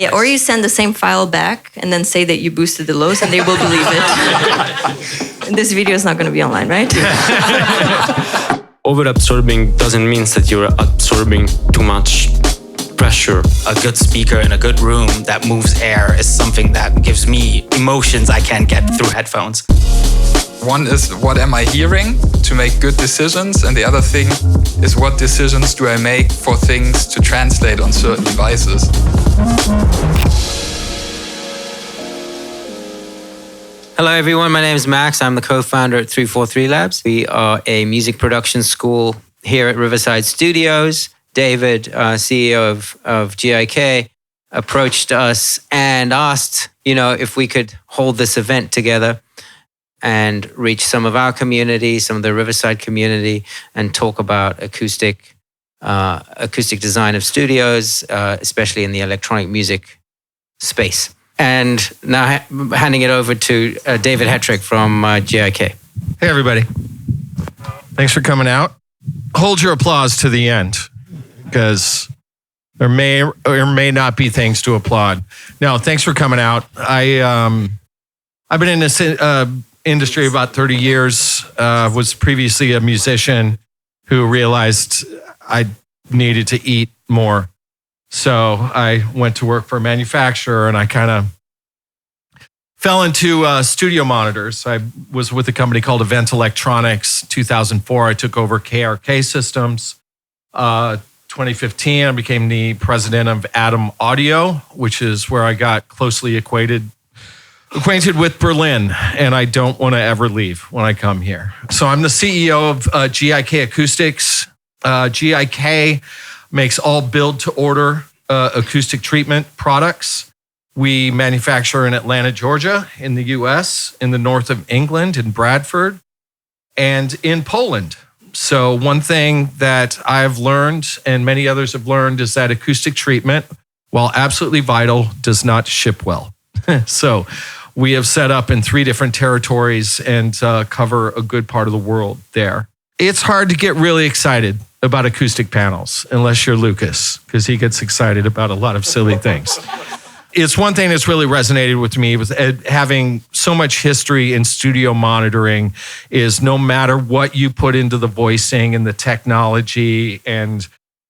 Yeah, or you send the same file back and then say that you boosted the lows and they will believe it. This video is not going to be online, right? Over-absorbing doesn't mean that you're absorbing too much pressure. A good speaker in a good room that moves air is something that gives me emotions I can't get through headphones. One is, what am I hearing to make good decisions? And the other thing is, what decisions do I make for things to translate on certain devices? Hello everyone, my name is Max. I'm the co-founder at 343 Labs. We are a music production school here at Riverside Studios. David, CEO of GIK, approached us and asked, if we could hold this event together and reach some of our community, some of the Riverside community, and talk about acoustic design of studios, especially in the electronic music space. And now handing it over to David Hetrick from GIK. Hey, everybody. Thanks for coming out. Hold your applause to the end, because there may or may not be things to applaud. No, thanks for coming out. I've been in this industry about 30 years, was previously a musician who realized I needed to eat more. So I went to work for a manufacturer and I kind of fell into studio monitors. I was with a company called Event Electronics. 2004, I took over KRK Systems. 2015, I became the president of Atom Audio, which is where I got closely acquainted with Berlin, and I don't want to ever leave when I come here. So I'm the CEO of GIK Acoustics. GIK makes all build-to-order acoustic treatment products. We manufacture in Atlanta, Georgia, in the US, in the north of England, in Bradford, and in Poland. So one thing that I've learned, and many others have learned, is that acoustic treatment, while absolutely vital, does not ship well. So we have set up in 3 different territories and cover a good part of the world there. It's hard to get really excited about acoustic panels, unless you're Lucas, because he gets excited about a lot of silly things. It's one thing that's really resonated with me with having so much history in studio monitoring is no matter what you put into the voicing and the technology and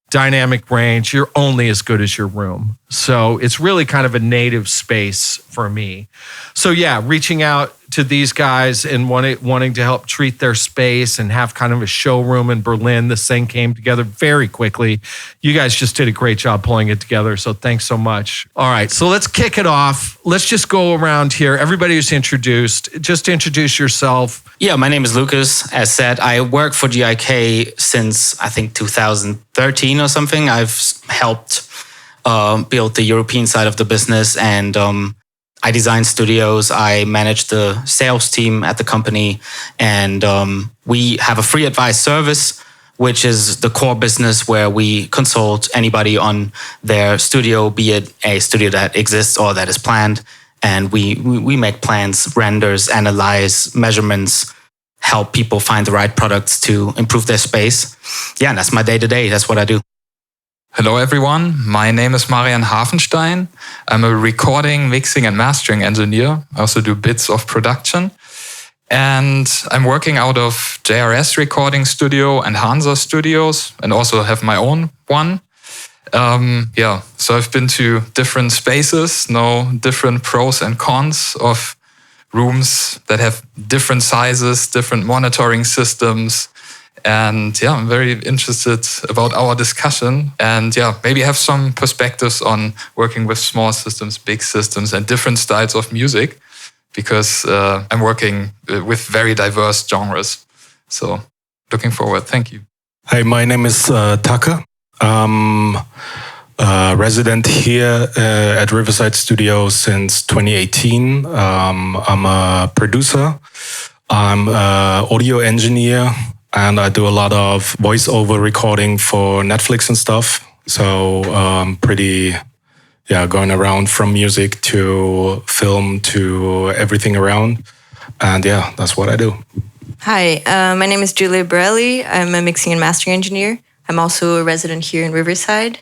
dynamic range, you're only as good as your room. So it's really kind of a native space for me. So yeah, reaching out to these guys and wanting to help treat their space and have kind of a showroom in Berlin. This thing came together very quickly. You guys just did a great job pulling it together. So thanks so much. All right, so let's kick it off. Let's just go around here. Everybody who's introduced, just introduce yourself. Yeah, my name is Lucas. As said, I work for GIK since I think 2013 or something. I've helped build the European side of the business, and I design studios. I manage the sales team at the company, and we have a free advice service, which is the core business where we consult anybody on their studio, be it a studio that exists or that is planned. And we make plans, renders, analyze, measurements, help people find the right products to improve their space. Yeah, and that's my day-to-day. That's what I do. Hello everyone, my name is Marian Hafenstein. I'm a recording, mixing and mastering engineer. I also do bits of production. And I'm working out of JRS Recording Studio and Hansa Studios, and also have my own one. So I've been to different spaces, know different pros and cons of rooms that have different sizes, different monitoring systems. And yeah, I'm very interested about our discussion, and maybe have some perspectives on working with small systems, big systems, and different styles of music, because I'm working with very diverse genres. So looking forward. Thank you. Hi, my name is Taka. I'm a resident here at Riverside Studios since 2018. I'm a producer. I'm an audio engineer. And I do a lot of voiceover recording for Netflix and stuff. So pretty, going around from music to film to everything around. And that's what I do. Hi, my name is Julia Borelli. I'm a mixing and mastering engineer. I'm also a resident here in Riverside.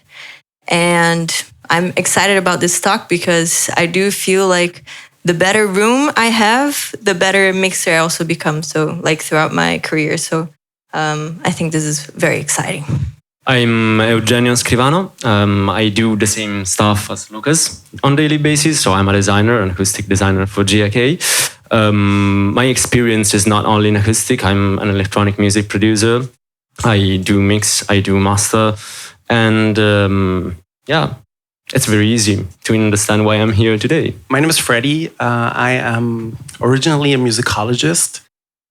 And I'm excited about this talk because I do feel like the better room I have, the better mixer I also become. So like throughout my career. So I think this is very exciting. I'm Eugenio Scrivano. I do the same stuff as Lucas on daily basis. So I'm a designer, an acoustic designer for GIK. My experience is not only in acoustic. I'm an electronic music producer. I do mix, I do master. And it's very easy to understand why I'm here today. My name is Freddie. I am originally a musicologist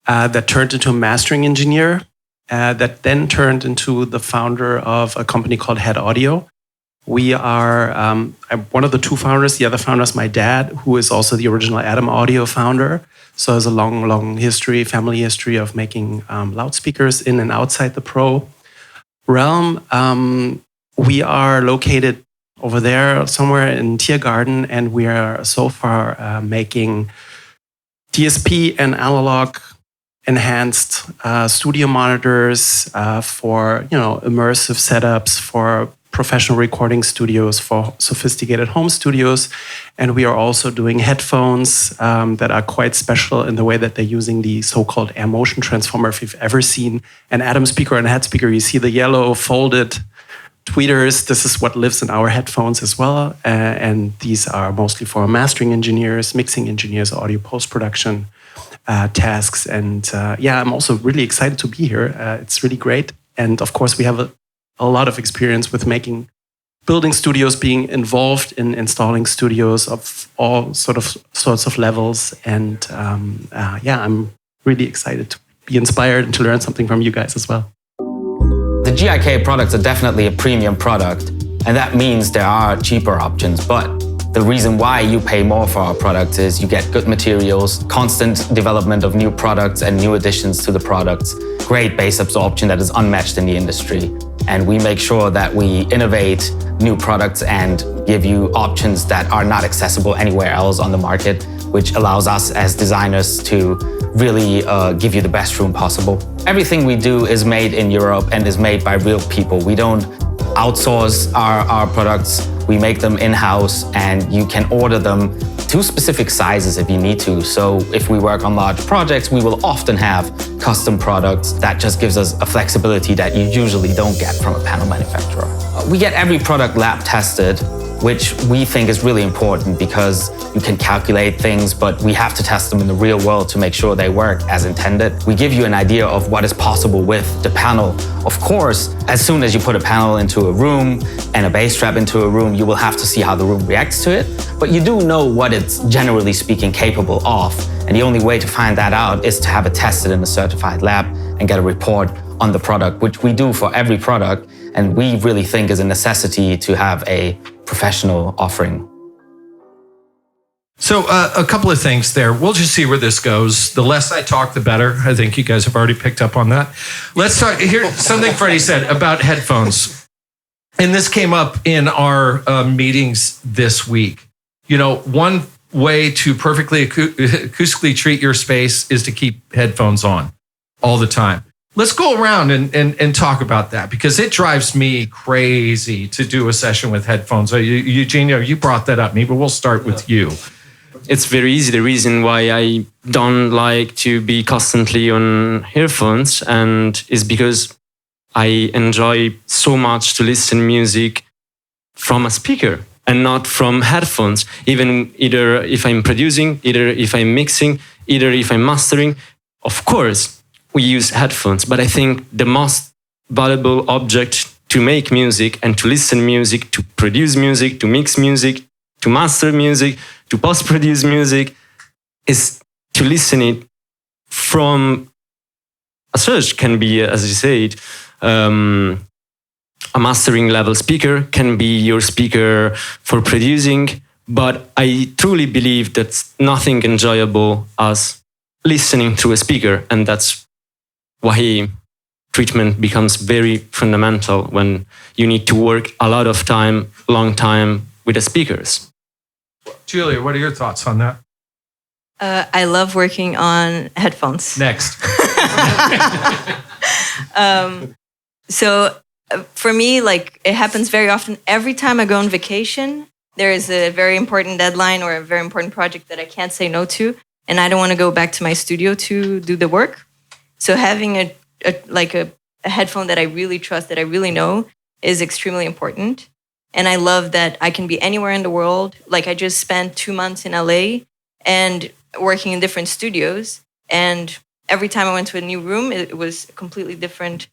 that turned into a mastering engineer. That then turned into the founder of a company called Head Audio. We are, I'm one of the two founders. The other founder is my dad, who is also the original Adam Audio founder. So has a long, long history, family history of making loudspeakers in and outside the pro realm. We are located over there somewhere in Tiergarten, and we are so far making DSP and analog enhanced studio monitors for immersive setups, for professional recording studios, for sophisticated home studios. And we are also doing headphones that are quite special in the way that they're using the so-called air motion transformer. If you've ever seen an Atom speaker and a head speaker, you see the yellow folded tweeters. This is what lives in our headphones as well. And these are mostly for mastering engineers, mixing engineers, audio post-production tasks. And I'm also really excited to be here. It's really great. And of course, we have a lot of experience with building studios, being involved in installing studios of all sorts of levels. And I'm really excited to be inspired and to learn something from you guys as well. The GIK products are definitely a premium product, and that means there are cheaper options, but the reason why you pay more for our products is you get good materials, constant development of new products and new additions to the products, great bass absorption that is unmatched in the industry. And we make sure that we innovate new products and give you options that are not accessible anywhere else on the market, which allows us as designers to really give you the best room possible. Everything we do is made in Europe and is made by real people. We don't outsource our products. We make them in-house, and you can order them to specific sizes if you need to. So if we work on large projects, we will often have custom products that just gives us a flexibility that you usually don't get from a panel manufacturer. We get every product lab tested, which we think is really important because you can calculate things, but we have to test them in the real world to make sure they work as intended. We give you an idea of what is possible with the panel. Of course, as soon as you put a panel into a room and a bass trap into a room, you will have to see how the room reacts to it, but you do know what it's generally speaking capable of. And the only way to find that out is to have it tested in a certified lab and get a report on the product, which we do for every product. And we really think is a necessity to have a professional offering. So a couple of things there. We'll just see where this goes. The less I talk, the better. I think you guys have already picked up on that. Let's talk. Here's something Freddie said about headphones. And this came up in our meetings this week. One way to perfectly acoustically treat your space is to keep headphones on all the time. Let's go around and talk about that, because it drives me crazy to do a session with headphones. Eugenio, you brought that up. Maybe we'll start with you. It's very easy. The reason why I don't like to be constantly on earphones and is because I enjoy so much to listen music from a speaker and not from headphones. Either if I'm producing, either if I'm mixing, either if I'm mastering. Of course, we use headphones, but I think the most valuable object to make music and to listen music, to produce music, to mix music, to master music, to post-produce music is to listen it from a search. Can be, as you said, a mastering level speaker, can be your speaker for producing, but I truly believe that nothing enjoyable as listening through a speaker, and that's why treatment becomes very fundamental when you need to work a lot of time, long time with the speakers. Julia, what are your thoughts on that? I love working on headphones. Next. So for me, like it happens very often. Every time I go on vacation, there is a very important deadline or a very important project that I can't say no to, and I don't want to go back to my studio to do the work. So having a headphone that I really trust, that I really know, is extremely important. And I love that I can be anywhere in the world. Like I just spent 2 months in LA and working in different studios, and every time I went to a new room, it was a completely different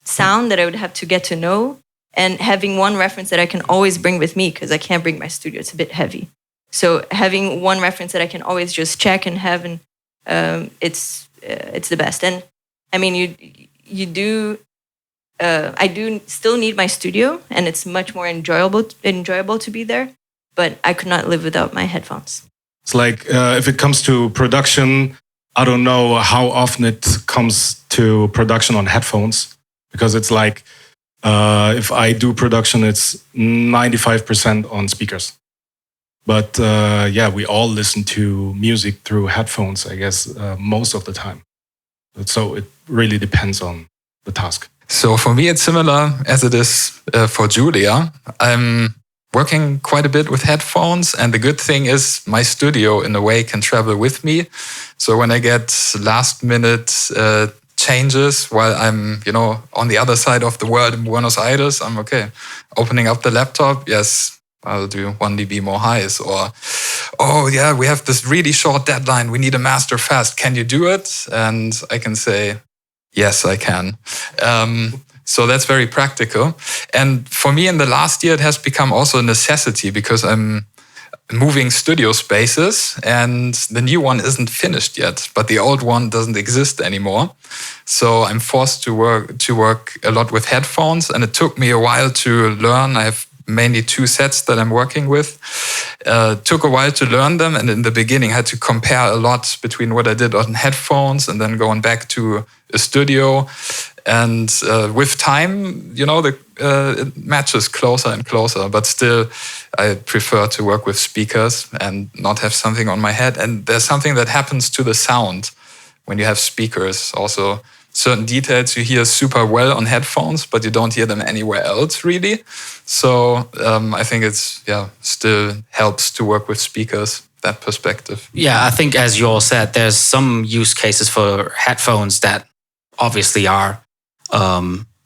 sound that I would have to get to know. And having one reference that I can always bring with me, because I can't bring my studio, it's a bit heavy. So having one reference that I can always just check and have, and it's the best. And I mean, you do. I do still need my studio, and it's much more enjoyable to be there. But I could not live without my headphones. It's like if it comes to production, I don't know how often it comes to production on headphones, because it's like if I do production, it's 95% on speakers. But yeah, we all listen to music through headphones, I guess, most of the time. So it really depends on the task. So for me, it's similar as it is for Julia. I'm working quite a bit with headphones, and the good thing is my studio in a way can travel with me. So when I get last minute changes while I'm, on the other side of the world in Buenos Aires, I'm okay. Opening up the laptop, yes, I'll do 1 dB more highs, or, oh yeah, we have this really short deadline. We need a master fast. Can you do it? And I can say, yes, I can. So that's very practical. And for me in the last year, it has become also a necessity, because I'm moving studio spaces and the new one isn't finished yet, but the old one doesn't exist anymore. So I'm forced to work a lot with headphones, and it took me a while to learn. I have mainly 2 sets that I'm working with. Took a while to learn them, and in the beginning I had to compare a lot between what I did on headphones and then going back to a studio. And with time, it matches closer and closer, but still I prefer to work with speakers and not have something on my head. And there's something that happens to the sound when you have speakers. Also, certain details you hear super well on headphones, but you don't hear them anywhere else really. So I think it's, still helps to work with speakers, that perspective. Yeah, I think as you all said, there's some use cases for headphones that obviously are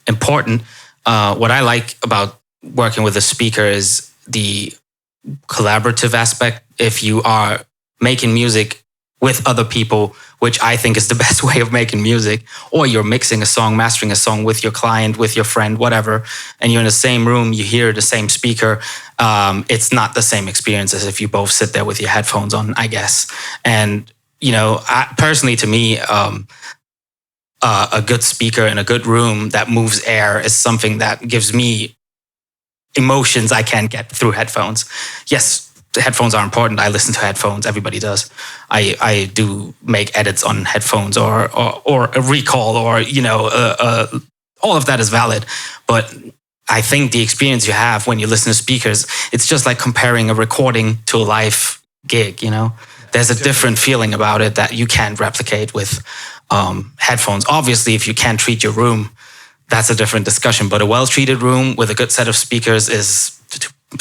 important. What I like about working with a speaker is the collaborative aspect. If you are making music with other people, which I think is the best way of making music, or you're mixing a song, mastering a song with your client, with your friend, whatever, and you're in the same room, you hear the same speaker, it's not the same experience as if you both sit there with your headphones on, I guess. And, personally to me, a good speaker in a good room that moves air is something that gives me emotions I can't get through headphones. Yes, the headphones are important. I listen to headphones. Everybody does. I do make edits on headphones or a recall, or all of that is valid. But I think the experience you have when you listen to speakers, it's just like comparing a recording to a live gig. There's a different feeling about it that you can't replicate with headphones. Obviously, if you can't treat your room, that's a different discussion. But a well-treated room with a good set of speakers is,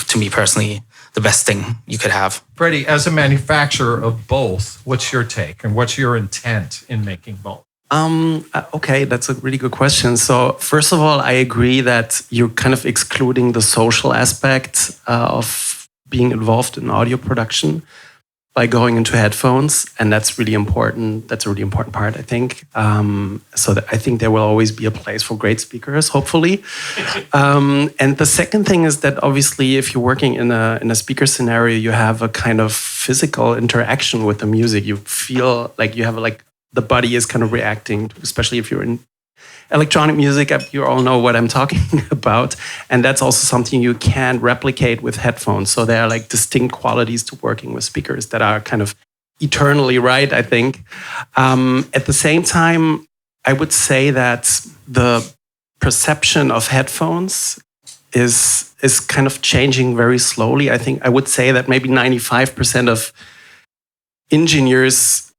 to me personally, the best thing you could have. Freddie, as a manufacturer of both, what's your take and what's your intent in making both? Okay, that's a really good question. So first of all, I agree that you're kind of excluding the social aspect of being involved in audio production by going into headphones, and that's really important. That's a really important part, I think. So I think there will always be a place for great speakers, hopefully. And the second thing is that obviously, if you're working in a speaker scenario, you have a kind of physical interaction with the music. You feel like you have the body is kind of reacting, especially if you're in electronic music. You all know what I'm talking about. And that's also something you can't replicate with headphones. So there are distinct qualities to working with speakers that are kind of eternally right, I think. At the same time, I would say that the perception of headphones is kind of changing very slowly. I think I would say that maybe 95% of engineers,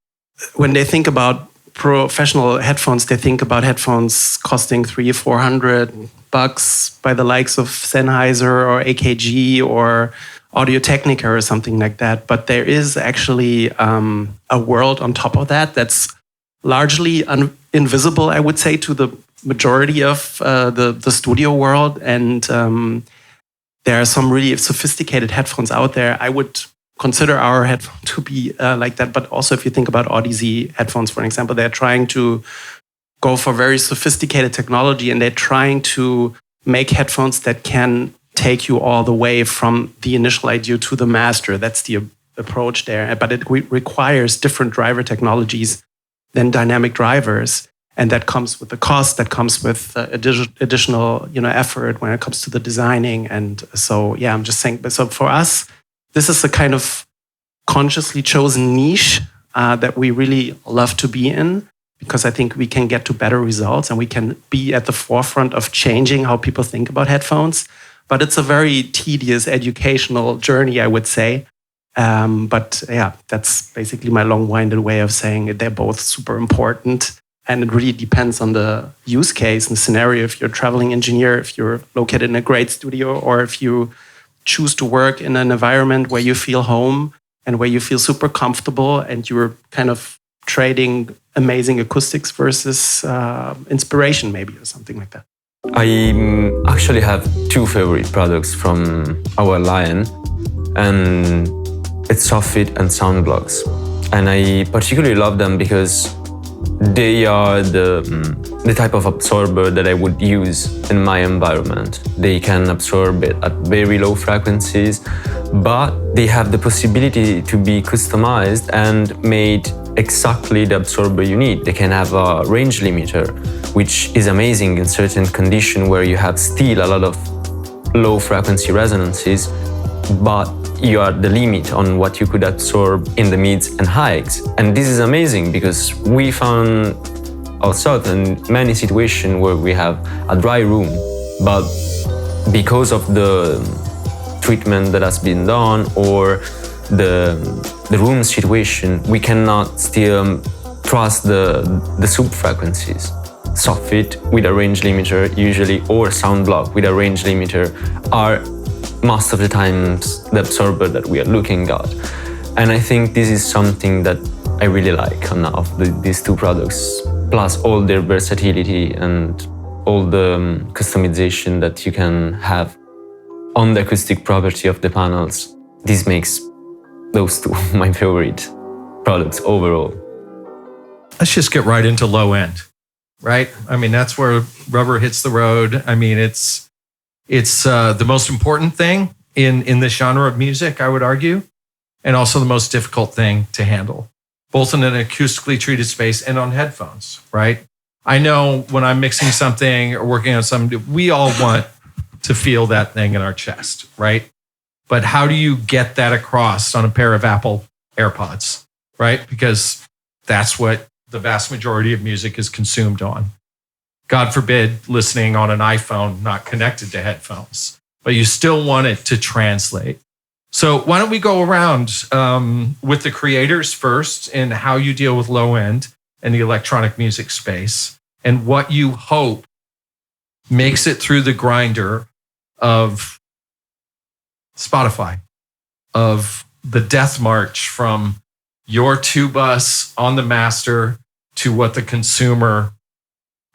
when they think about professional headphones, they think about headphones costing $300-400 by the likes of Sennheiser or AKG or Audio-Technica or something like that. But there is actually a world on top of that that's largely invisible, I would say, to the majority of the studio world. And there are some really sophisticated headphones out there. I would consider our headphone to be like that. But also, if you think about Odyssey headphones, for example, they're trying to go for very sophisticated technology, and they're trying to make headphones that can take you all the way from the initial idea to the master. That's the approach there. But it requires different driver technologies than dynamic drivers. And that comes with the cost, that comes with additional effort when it comes to the designing. And so, yeah, I'm just saying, but so for us, this is a kind of consciously chosen niche that we really love to be in, because I think we can get to better results and we can be at the forefront of changing how people think about headphones. But it's a very tedious educational journey, I would say. But yeah, that's basically my long-winded way of saying they're both super important. And it really depends on the use case and scenario. If you're a traveling engineer, if you're located in a great studio, or if you choose to work in an environment where you feel home and where you feel super comfortable, and you're kind of trading amazing acoustics versus inspiration maybe, or something like that. I actually have two favorite products from our line, and it's Soffit and Soundblocks. And I particularly love them because they are the type of absorber that I would use in my environment. They can absorb it at very low frequencies, but they have the possibility to be customized and made exactly the absorber you need. They can have a range limiter, which is amazing in certain conditions where you have still a lot of low frequency resonances, but you are the limit on what you could absorb in the mids and highs. And this is amazing because we found ourselves in many situations where we have a dry room, but because of the treatment that has been done or the room situation, we cannot still trust the sub-frequencies. Soffit with a range limiter usually, or Soundblock with a range limiter, are most of the times the absorber that we are looking at. And I think this is something that I really like of these two products, plus all their versatility and all the customization that you can have on the acoustic property of the panels. This makes those two my favorite products overall. Let's just get right into low end, right? I mean, that's where rubber hits the road. I mean, it's the most important thing in this genre of music, I would argue, and also the most difficult thing to handle, both in an acoustically treated space and on headphones, right? I know when I'm mixing something or working on something, we all want to feel that thing in our chest, right? But how do you get that across on a pair of Apple AirPods, right? Because that's what the vast majority of music is consumed on. God forbid listening on an iPhone not connected to headphones, but you still want it to translate. So why don't we go around with the creators first and how you deal with low end in the electronic music space and what you hope makes it through the grinder of Spotify, of the death march from your two-bus on the master to what the consumer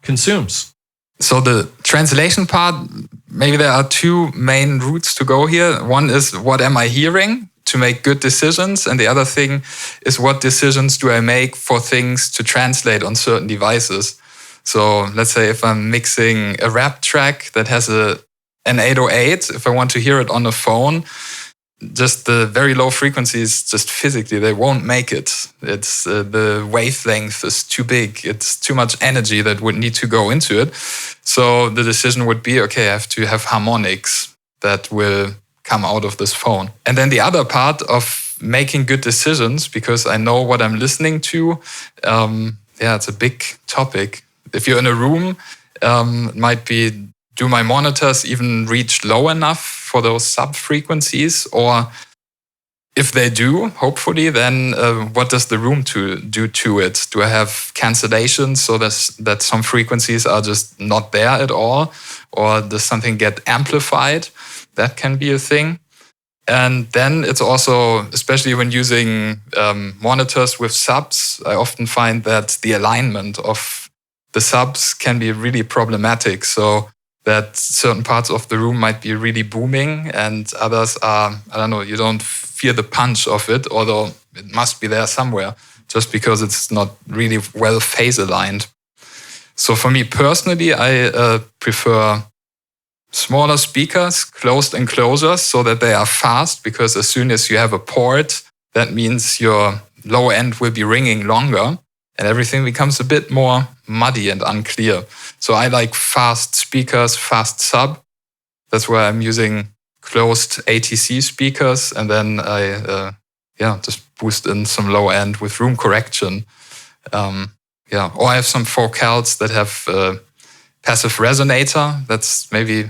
consumes. So the translation part, maybe there are two main routes to go here. One is, what am I hearing to make good decisions? And the other thing is, what decisions do I make for things to translate on certain devices? So let's say if I'm mixing a rap track that has an 808, if I want to hear it on the phone, just the very low frequencies, just physically, they won't make it. It's the wavelength is too big. It's too much energy that would need to go into it. So the decision would be, okay, I have to have harmonics that will come out of this phone. And then the other part of making good decisions, because I know what I'm listening to, it's a big topic. If you're in a room, it might be, do my monitors even reach low enough for those sub-frequencies? Or if they do, hopefully, then what does the room do to it? Do I have cancellations so that some frequencies are just not there at all? Or does something get amplified? That can be a thing. And then it's also, especially when using monitors with subs, I often find that the alignment of the subs can be really problematic. So that certain parts of the room might be really booming and others are, I don't know, you don't feel the punch of it, although it must be there somewhere, just because it's not really well phase aligned. So for me personally, I prefer smaller speakers, closed enclosures, so that they are fast, because as soon as you have a port, that means your low end will be ringing longer and everything becomes a bit more muddy and unclear. So I like fast speakers, fast sub. That's why I'm using closed ATC speakers, and then I just boost in some low end with room correction. Or I have some vocals that have passive resonator. That's maybe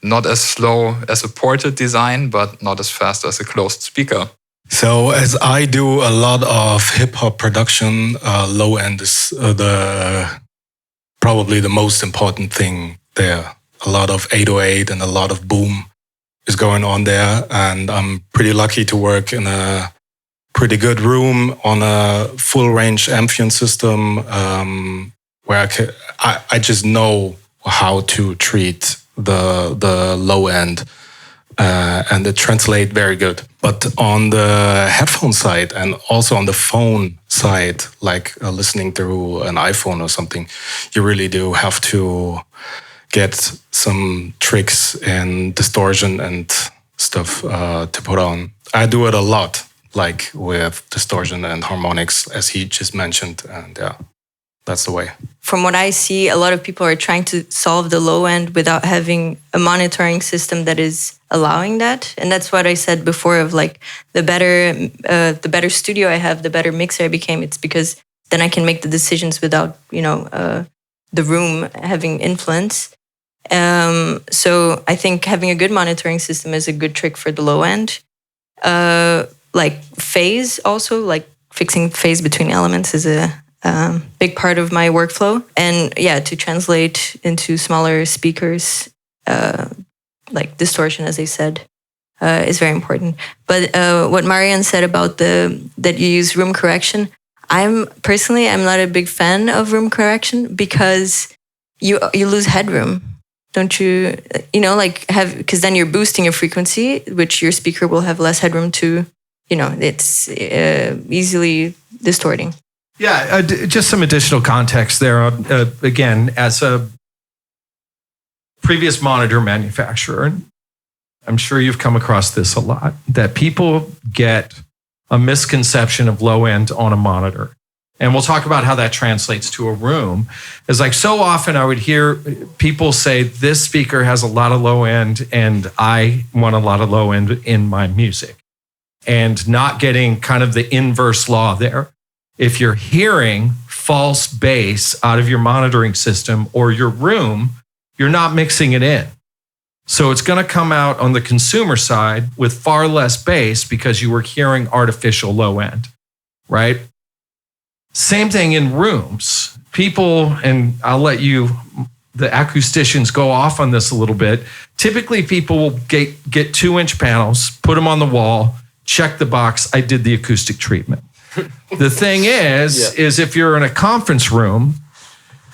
not as slow as a ported design, but not as fast as a closed speaker. So as I do a lot of hip hop production, low end is probably the most important thing there. A lot of 808 and a lot of boom is going on there. And I'm pretty lucky to work in a pretty good room on a full range Amphion system, where I just know how to treat the low end, and it translates very good. But on the headphone side and also on the phone side, like listening through an iPhone or something, you really do have to get some tricks in distortion and stuff to put on. I do it a lot, like with distortion and harmonics, as he just mentioned, and that's the way. From what I see, a lot of people are trying to solve the low end without having a monitoring system that is allowing that. And that's what I said before of like the better studio I have, the better mixer I became. It's because then I can make the decisions without, the room having influence. So I think having a good monitoring system is a good trick for the low end. Like phase also, like fixing phase between elements is a big part of my workflow. And to translate into smaller speakers, like distortion, as I said, is very important. But what Marian said about that you use room correction, I'm not a big fan of room correction because you lose headroom. Don't you? Because then you're boosting your frequency, which your speaker will have less headroom to. It's easily distorting. Yeah, just some additional context there. Again, as a previous monitor manufacturer, I'm sure you've come across this a lot, that people get a misconception of low end on a monitor. And we'll talk about how that translates to a room. It's like so often I would hear people say, this speaker has a lot of low end and I want a lot of low end in my music. And not getting kind of the inverse law there. If you're hearing false bass out of your monitoring system or your room, you're not mixing it in. So it's going to come out on the consumer side with far less bass because you were hearing artificial low end, right? Same thing in rooms. People, and I'll let you, the acousticians, go off on this a little bit. Typically, people will get 2-inch panels, put them on the wall, check the box, I did the acoustic treatment. The thing is if you're in a conference room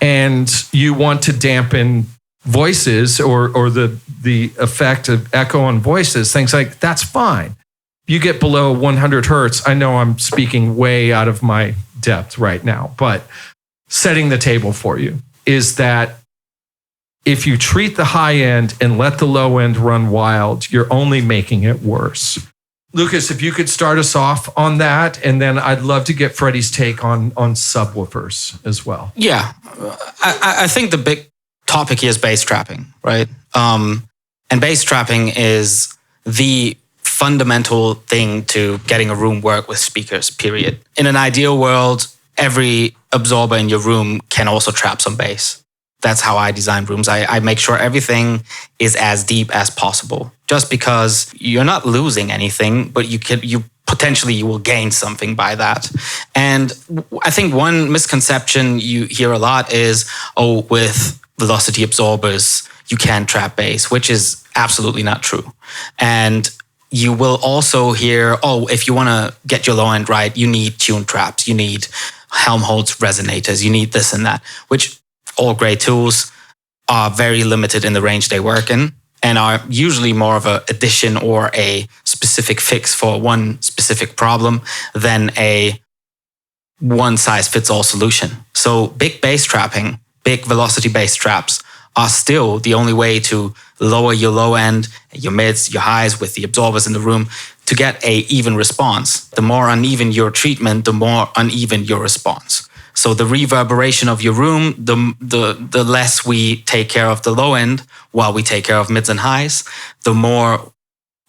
and you want to dampen voices or the effect of echo on voices, things like that's fine. You get below 100 hertz. I know I'm speaking way out of my depth right now, but setting the table for you is that if you treat the high end and let the low end run wild, you're only making it worse. Lucas, if you could start us off on that, and then I'd love to get Freddie's take on subwoofers as well. Yeah, I think the big topic here is bass trapping, right? And bass trapping is the fundamental thing to getting a room work with speakers, period. In an ideal world, every absorber in your room can also trap some bass. That's how I design rooms. I make sure everything is as deep as possible, just because you're not losing anything, but you potentially you will gain something by that. And I think one misconception you hear a lot is, oh, with velocity absorbers, you can't trap bass, which is absolutely not true. And you will also hear, oh, if you want to get your low end right, you need tune traps, you need Helmholtz resonators, you need this and that, which all great tools are very limited in the range they work in and are usually more of an addition or a specific fix for one specific problem than a one-size-fits-all solution. So big bass trapping, big velocity bass traps are still the only way to lower your low end, your mids, your highs with the absorbers in the room to get a even response. The more uneven your treatment, the more uneven your response. So the reverberation of your room, the less we take care of the low end while we take care of mids and highs, the more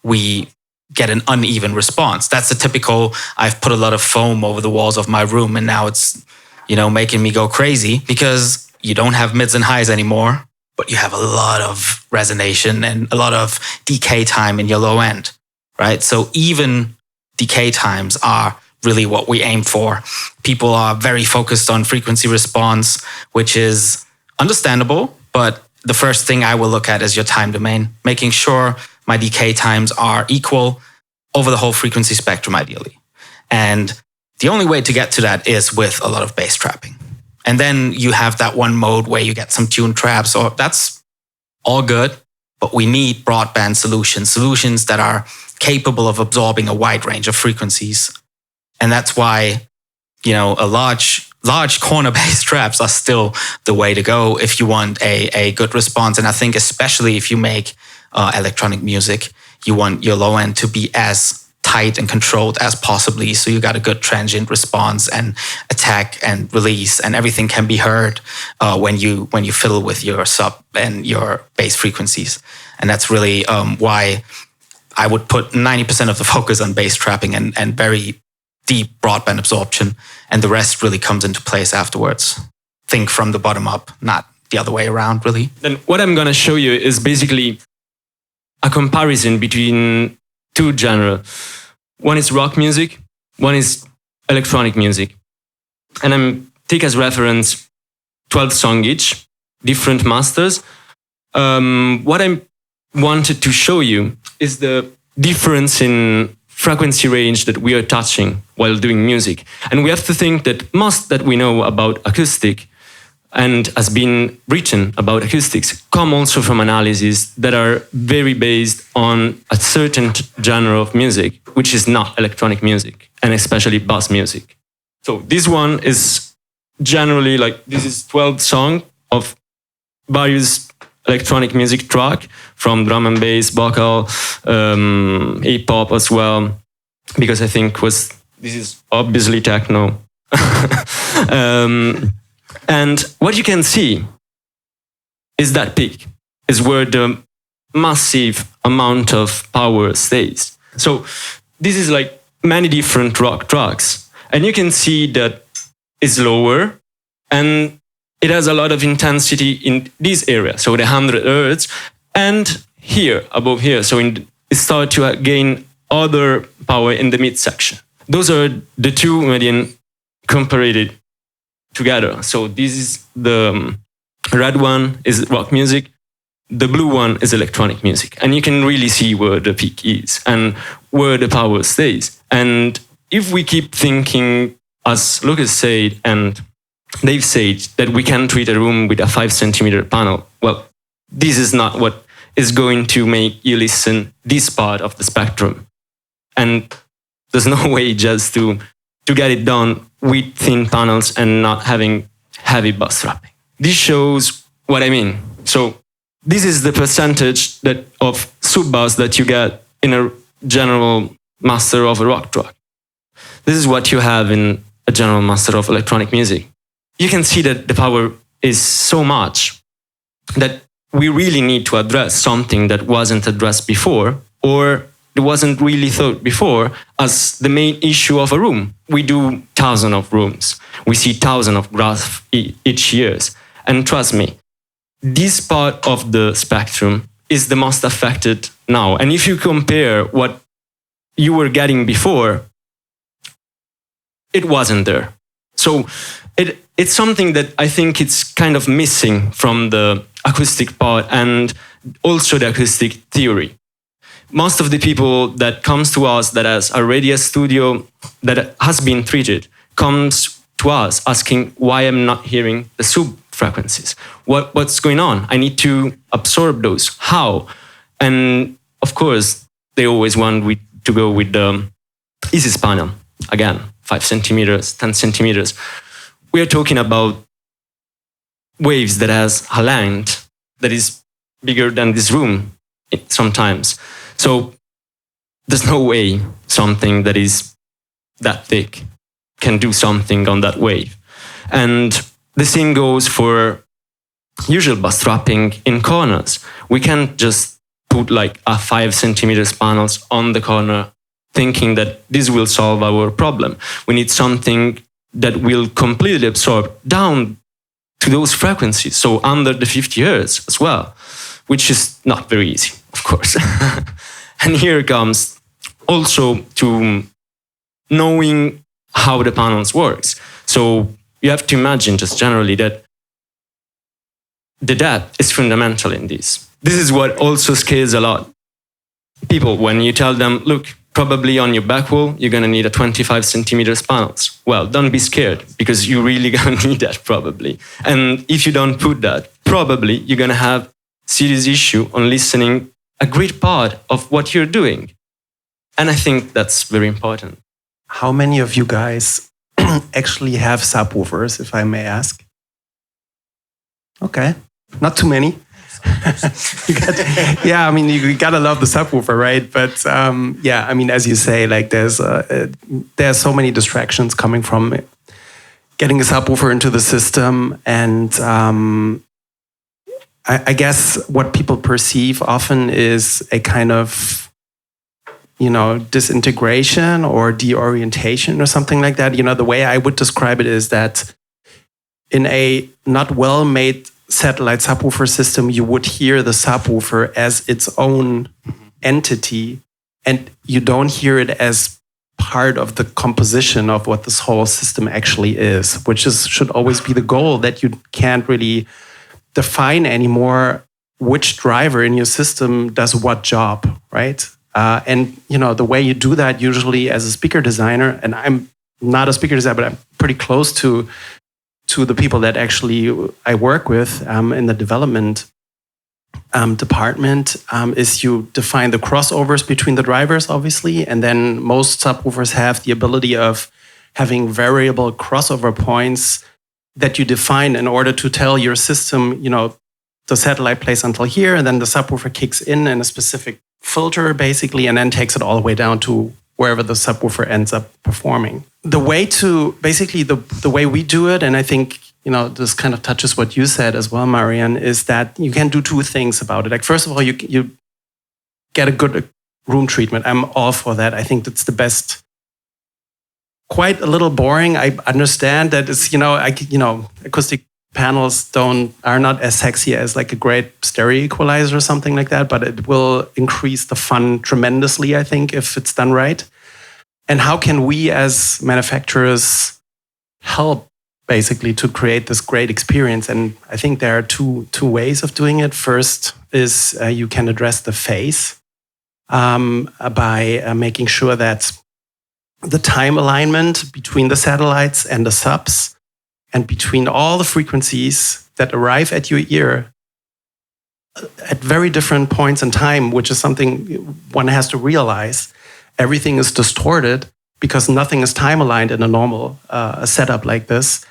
we get an uneven response. That's the typical, I've put a lot of foam over the walls of my room and now it's, making me go crazy because you don't have mids and highs anymore, but you have a lot of resonation and a lot of decay time in your low end, right? So even decay times are really what we aim for. People are very focused on frequency response, which is understandable, but the first thing I will look at is your time domain, making sure my decay times are equal over the whole frequency spectrum, ideally. And the only way to get to that is with a lot of bass trapping. And then you have that one mode where you get some tune traps, or that's all good, but we need broadband solutions that are capable of absorbing a wide range of frequencies. And that's why, a large corner bass traps are still the way to go if you want a good response. And I think especially if you make electronic music, you want your low end to be as tight and controlled as possibly, so you got a good transient response and attack and release, and everything can be heard when you fiddle with your sub and your bass frequencies. And that's really why I would put 90% of the focus on bass trapping and very deep broadband absorption, and the rest really comes into place afterwards. Think from the bottom up, not the other way around, really. Then what I'm going to show you is basically a comparison between two genres. One is rock music, one is electronic music. And I'm take as reference 12 songs each, different masters. What I wanted to show you is the difference in frequency range that we are touching while doing music. And we have to think that most that we know about acoustic and has been written about acoustics come also from analyses that are very based on a certain genre of music, which is not electronic music, and especially bass music. So this one is generally this is 12 songs of various electronic music track, from drum and bass, vocal, hip hop as well, because I think this is obviously techno. And what you can see is that peak is where the massive amount of power stays. So this is many different rock tracks, and you can see that it's lower and it has a lot of intensity in this area, so the 100 Hertz, and here, above here, so it starts to gain other power in the midsection. Those are the two median compared together. So this is the red one is rock music, the blue one is electronic music. And you can really see where the peak is and where the power stays. And if we keep thinking, as Lucas said, and Dave said, that we can treat a room with a 5 centimeter panel, well, this is not what is going to make you listen this part of the spectrum. And there's no way just to get it done with thin panels and not having heavy bass trapping. This shows what I mean. So this is the percentage of sub-bass that you get in a general master of a rock track. This is what you have in a general master of electronic music. You can see that the power is so much that we really need to address something that wasn't addressed before, or it wasn't really thought before as the main issue of a room. We do thousands of rooms. We see thousands of graphs each year. And trust me, this part of the spectrum is the most affected now. And if you compare what you were getting before it wasn't there. So it's something that I think it's kind of missing from the acoustic part and also the acoustic theory. Most of the people that comes to us that has already a studio that has been treated comes to us asking why I'm not hearing the sub frequencies. What's going on? I need to absorb those. How? And of course, they always want to go with the easiest panel. Again, 5 centimeters, 10 centimeters. We are talking about waves that has a length that is bigger than this room sometimes. So there's no way something that is that thick can do something on that wave. And the same goes for usual bass trapping in corners. We can't just put like a 5 centimeters panels on the corner thinking that this will solve our problem. We need something that will completely absorb down to those frequencies, so under the 50 hertz as well, which is not very easy, of course. And here comes also to knowing how the panels works. So you have to imagine just generally that the depth is fundamental in this. This is what also scales a lot. People, when you tell them, look, probably on your back wall, you're going to need a 25 centimeters panels. Well, don't be scared, because you're really going to need that probably. And if you don't put that, probably you're going to have serious issue on listening a great part of what you're doing. And I think that's very important. How many of you guys actually have subwoofers, if I may ask? Okay, not too many. Yeah, I mean, you gotta love the subwoofer, right? But yeah, I mean, as you say, like there's so many distractions coming from getting a subwoofer into the system, and I guess what people perceive often is a kind of, you know, disintegration or deorientation or something like that. You know, the way I would describe it is that in a not well-made satellite subwoofer system, you would hear the subwoofer as its own entity, and you don't hear it as part of the composition of what this whole system actually is, which should always be the goal, that you can't really define anymore which driver in your system does what job, right? And you know, the way you do that usually as a speaker designer, and I'm not a speaker designer, but I'm pretty close to the people that actually I work with in the development department, is you define the crossovers between the drivers, obviously, and then most subwoofers have the ability of having variable crossover points that you define in order to tell your system, you know, the satellite plays until here, and then the subwoofer kicks in a specific filter, basically, and then takes it all the way down to wherever the subwoofer ends up performing. The way to, basically, the way we do it, and I think, you know, this kind of touches what you said as well, Marian, is that you can do two things about it. Like, first of all, you get a good room treatment. I'm all for that. I think that's the best. Quite a little boring. I understand that it's, acoustic panels are not as sexy as like a great stereo equalizer or something like that, but it will increase the fun tremendously, I think, if it's done right. And how can we as manufacturers help basically to create this great experience? And I think there are two ways of doing it. First is you can address the phase by making sure that the time alignment between the satellites and the subs and between all the frequencies that arrive at your ear at very different points in time, which is something one has to realize. Everything is distorted because nothing is time aligned in a normal setup like this.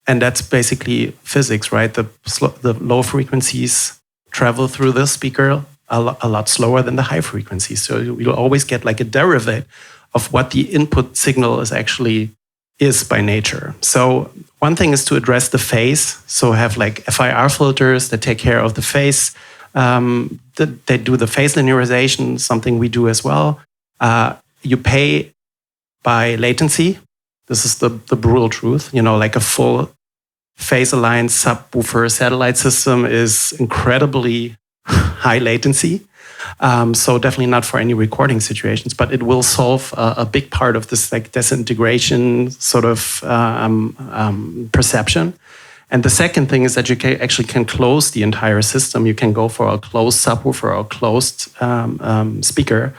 And that's basically physics, right? The low frequencies travel through the speaker a lot slower than the high frequencies. So you'll always get like a derivative of what the input signal is by nature. So one thing is to address the phase. So have like FIR filters that take care of the phase. They do the phase linearization, something we do as well. You pay by latency. This is the brutal truth. Like a full phase-aligned subwoofer satellite system is incredibly high latency. So definitely not for any recording situations, but it will solve a big part of this like disintegration sort of perception. And the second thing is that you actually can close the entire system. You can go for a closed subwoofer or a closed speaker.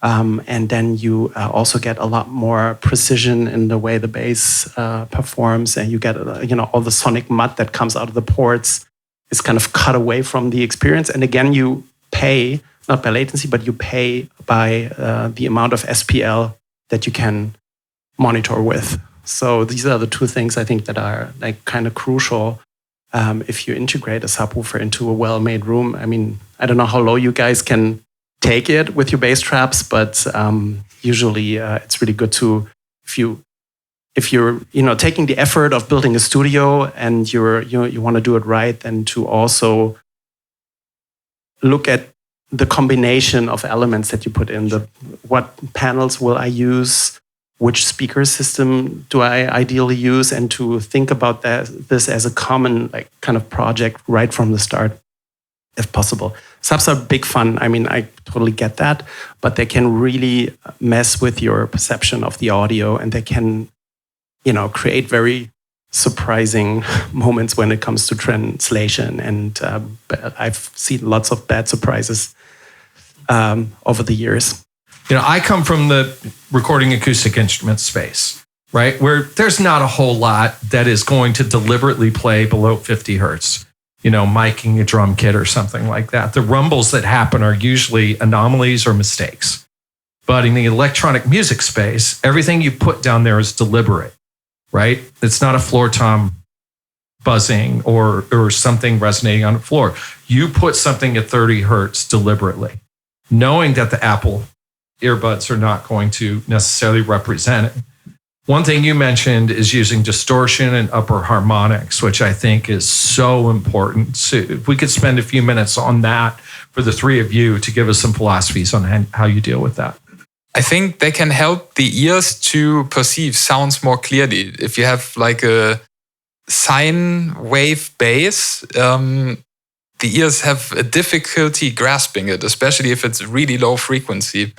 And then you also get a lot more precision in the way the bass performs, and you get all the sonic mud that comes out of the ports is kind of cut away from the experience. And again, you pay not by latency, but you pay by the amount of SPL that you can monitor with. So these are the two things I think that are like kind of crucial if you integrate a subwoofer into a well-made room. I mean, I don't know how low you guys can take it with your bass traps, but usually it's really good to if you're taking the effort of building a studio and you want to do it right, then to also look at the combination of elements that you put in. What panels will I use? Which speaker system do I ideally use? And to think about this as a common like kind of project right from the start, if possible. Subs are big fun. I mean, I totally get that, but they can really mess with your perception of the audio, and they can, create very surprising moments when it comes to translation. And I've seen lots of bad surprises over the years. I come from the recording acoustic instrument space, right? Where there's not a whole lot that is going to deliberately play below 50 hertz, miking a drum kit or something like that. The rumbles that happen are usually anomalies or mistakes. But in the electronic music space, everything you put down there is deliberate, right? It's not a floor tom buzzing or something resonating on the floor. You put something at 30 hertz deliberately, knowing that the Apple earbuds are not going to necessarily represent it. One thing you mentioned is using distortion and upper harmonics, which I think is so important. So if we could spend a few minutes on that for the three of you to give us some philosophies on how you deal with that. I think they can help the ears to perceive sounds more clearly. If you have like a sine wave bass, the ears have a difficulty grasping it, especially if it's really low frequency.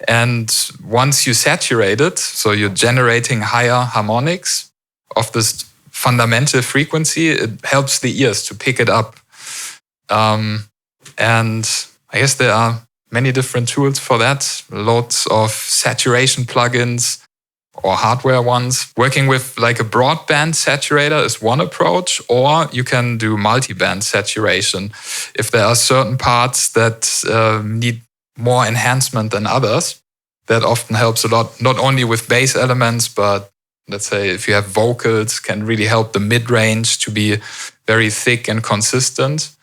And once you saturate it, so you're generating higher harmonics of this fundamental frequency, it helps the ears to pick it up. And I guess there are many different tools for that. Lots of saturation plugins or hardware ones. Working with like a broadband saturator is one approach, or you can do multiband saturation. If there are certain parts that need more enhancement than others, that often helps a lot, not only with bass elements, but let's say if you have vocals, can really help the mid-range to be very thick and consistent.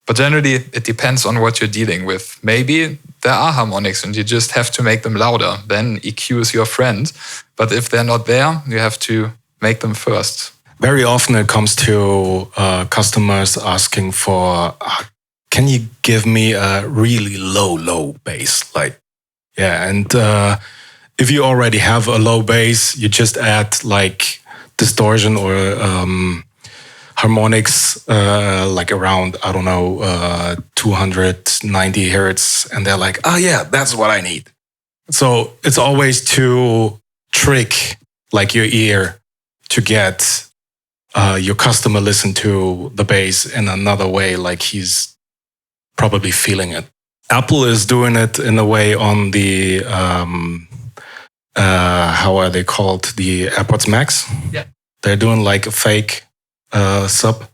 But generally it depends on what you're dealing with. Maybe there are harmonics and you just have to make them louder. Then EQ is your friend. But if they're not there, you have to make them first. Very often it comes to customers asking for, can you give me a really low bass? And if you already have a low bass, you just add like distortion or harmonics, like around, 290 hertz. And they're like, oh yeah, that's what I need. So it's always to trick like your ear to get your customer listen to the bass in another way, like he's probably feeling it. Apple is doing it in a way on the, how are they called? The AirPods Max. Yeah. They're doing like a fake sub,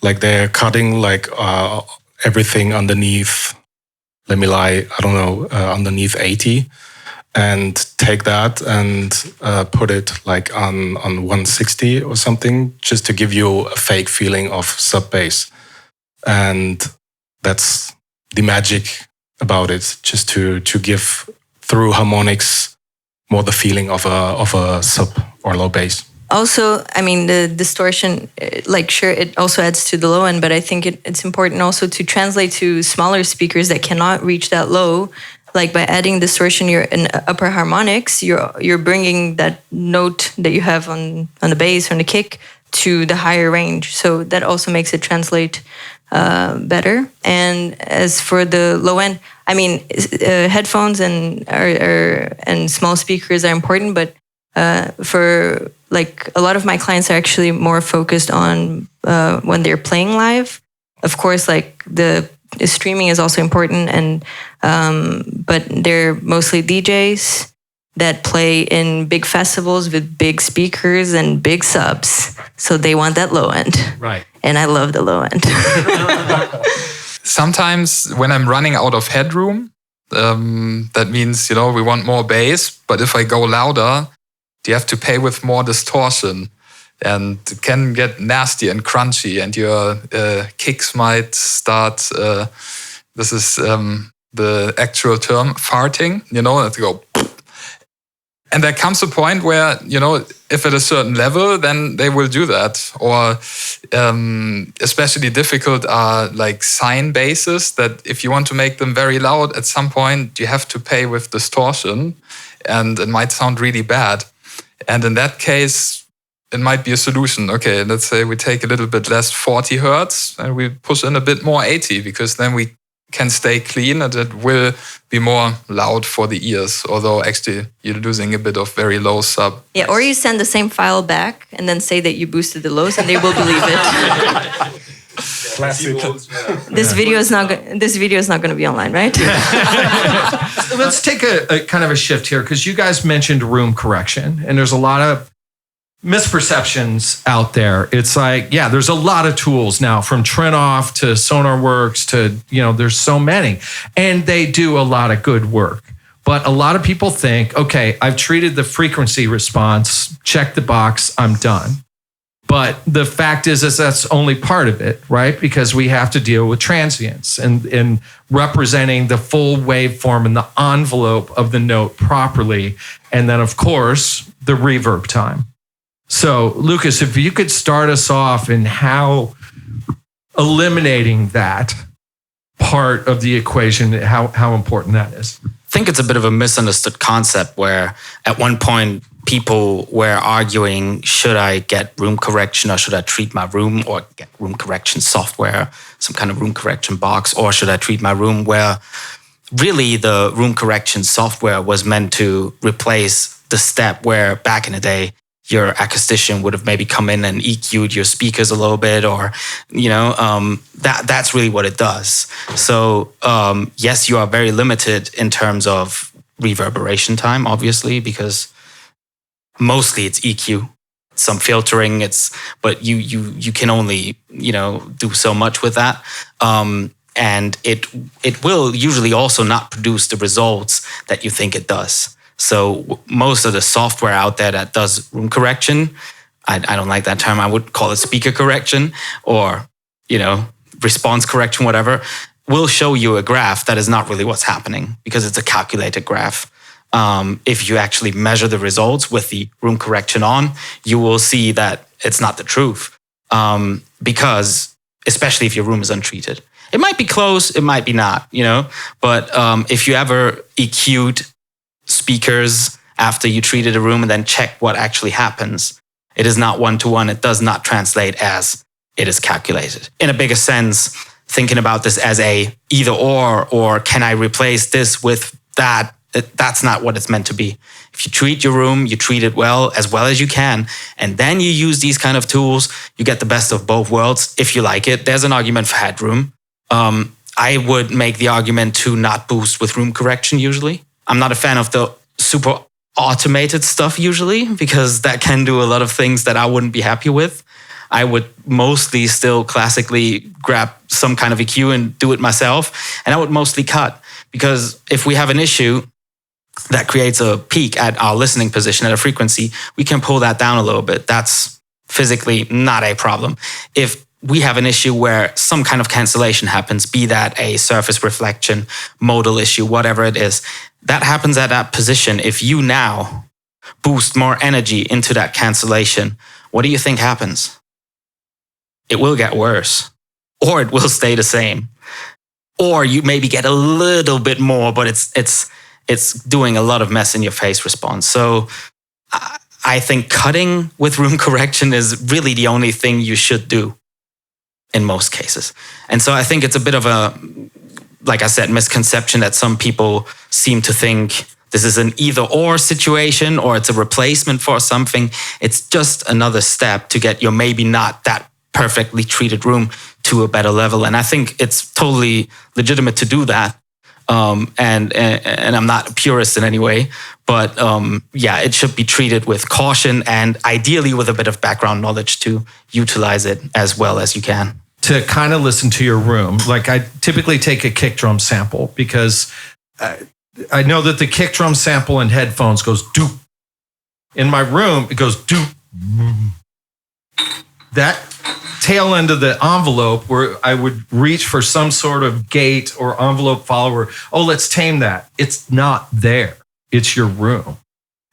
like they're cutting like everything underneath, underneath 80, and take that and put it like on 160 or something, just to give you a fake feeling of sub bass. And that's the magic about it, just to give through harmonics more the feeling of a sub or low bass. Also, I mean, the distortion, sure, it also adds to the low end, but I think it's important also to translate to smaller speakers that cannot reach that low. Like by adding distortion, you're in upper harmonics, you're bringing that note that you have on the bass or on the kick to the higher range. So that also makes it translate better. And as for the low end, I mean, headphones and small speakers are important, but for like a lot of my clients are actually more focused on when they're playing live. Of course, like the streaming is also important, and but they're mostly DJs that play in big festivals with big speakers and big subs. So they want that low end. Right. And I love the low end. Sometimes when I'm running out of headroom, that means, we want more bass, but if I go louder, you have to pay with more distortion. And it can get nasty and crunchy, and your kicks might start, this is the actual term, farting, let's go. And there comes a point where, if at a certain level, then they will do that. Or especially difficult are like sine basses that if you want to make them very loud, at some point you have to pay with distortion, and it might sound really bad. And in that case, it might be a solution. Okay, let's say we take a little bit less 40 hertz and we push in a bit more 80, because then we can stay clean and it will be more loud for the ears, although actually you're losing a bit of very low sub. Yeah, or you send the same file back and then say that you boosted the lows and they will believe it. Classic. This video is not going to be online, right? Let's take a kind of a shift here, because you guys mentioned room correction, and there's a lot of misperceptions out there. It's like, yeah, there's a lot of tools now, from Trinoff to SonarWorks to, there's so many, and they do a lot of good work. But a lot of people think, okay, I've treated the frequency response, check the box, I'm done. But the fact is that's only part of it, right? Because we have to deal with transients and representing the full waveform and the envelope of the note properly. And then, of course, the reverb time. So, Lucas, if you could start us off in how eliminating that part of the equation, how important that is. I think it's a bit of a misunderstood concept where at one point people were arguing, should I get room correction or should I treat my room, or get room correction software, some kind of room correction box, or should I treat my room, where really the room correction software was meant to replace the step where back in the day your acoustician would have maybe come in and EQ'd your speakers a little bit, or, that's really what it does. So, yes, you are very limited in terms of reverberation time, obviously, because mostly it's EQ, some filtering, but you can only, do so much with that. And it will usually also not produce the results that you think it does. So most of the software out there that does room correction, I don't like that term. I would call it speaker correction or, response correction, whatever, will show you a graph that is not really what's happening because it's a calculated graph. If you actually measure the results with the room correction on, you will see that it's not the truth. Because especially if your room is untreated. It might be close, it might be not, but if you ever EQ'd speakers after you treated a room and then check what actually happens, it is not one-to-one. It does not translate as it is calculated. In a bigger sense, thinking about this as a either or can I replace this with that? That's not what it's meant to be. If you treat your room, you treat it well as you can, and then you use these kind of tools, you get the best of both worlds if you like it. There's an argument for headroom. I would make the argument to not boost with room correction usually. I'm not a fan of the super automated stuff usually, because that can do a lot of things that I wouldn't be happy with. I would mostly still classically grab some kind of EQ and do it myself. And I would mostly cut, because if we have an issue that creates a peak at our listening position at a frequency, we can pull that down a little bit. That's physically not a problem. If we have an issue where some kind of cancellation happens, be that a surface reflection, modal issue, whatever it is, that happens at that position. If you now boost more energy into that cancellation, what do you think happens? It will get worse, or it will stay the same, or you maybe get a little bit more, but it's doing a lot of mess in your face response. So I think cutting with room correction is really the only thing you should do. in most cases. And so I think it's a bit of a, like I said, misconception that some people seem to think this is an either or situation or it's a replacement for something. It's just another step to get your maybe not that perfectly treated room to a better level. And I think it's totally legitimate to do that. And I'm not a purist in any way, but yeah, it should be treated with caution and ideally with a bit of background knowledge to utilize it as well as you can. To kind of listen to your room, like I typically take a kick drum sample because I know that the kick drum sample in headphones goes doop. In my room, it goes doop. That tail end of the envelope where I would reach for some sort of gate or envelope follower. Oh, let's tame that. It's not there. It's your room.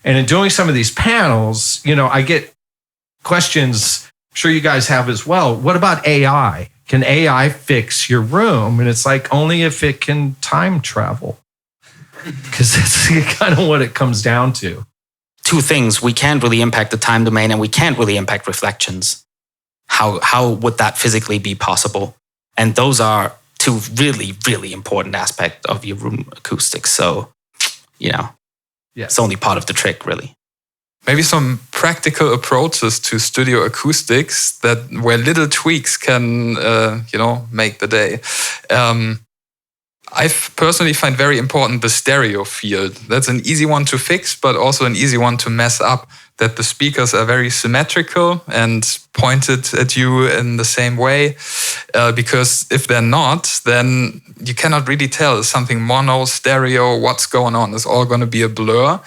And in doing some of these panels, you know, I get questions, I'm sure you guys have as well. What about AI? Can AI fix your room? And it's like only if it can time travel. Because that's kind of what it comes down to. Two things. We can't really impact the time domain and we can't really impact reflections. How would that physically be possible? And those are two really, really important aspects of your room acoustics. So, you know, it's only part of the trick, really. Maybe some practical approaches to studio acoustics that where little tweaks can, make the day. I personally find very important the stereo field. That's an easy one to fix, but also an easy one to mess up. That the speakers are very symmetrical and pointed at you in the same way. Because if they're not, then you cannot really tell is something mono, stereo, what's going on. It's all going to be a blur,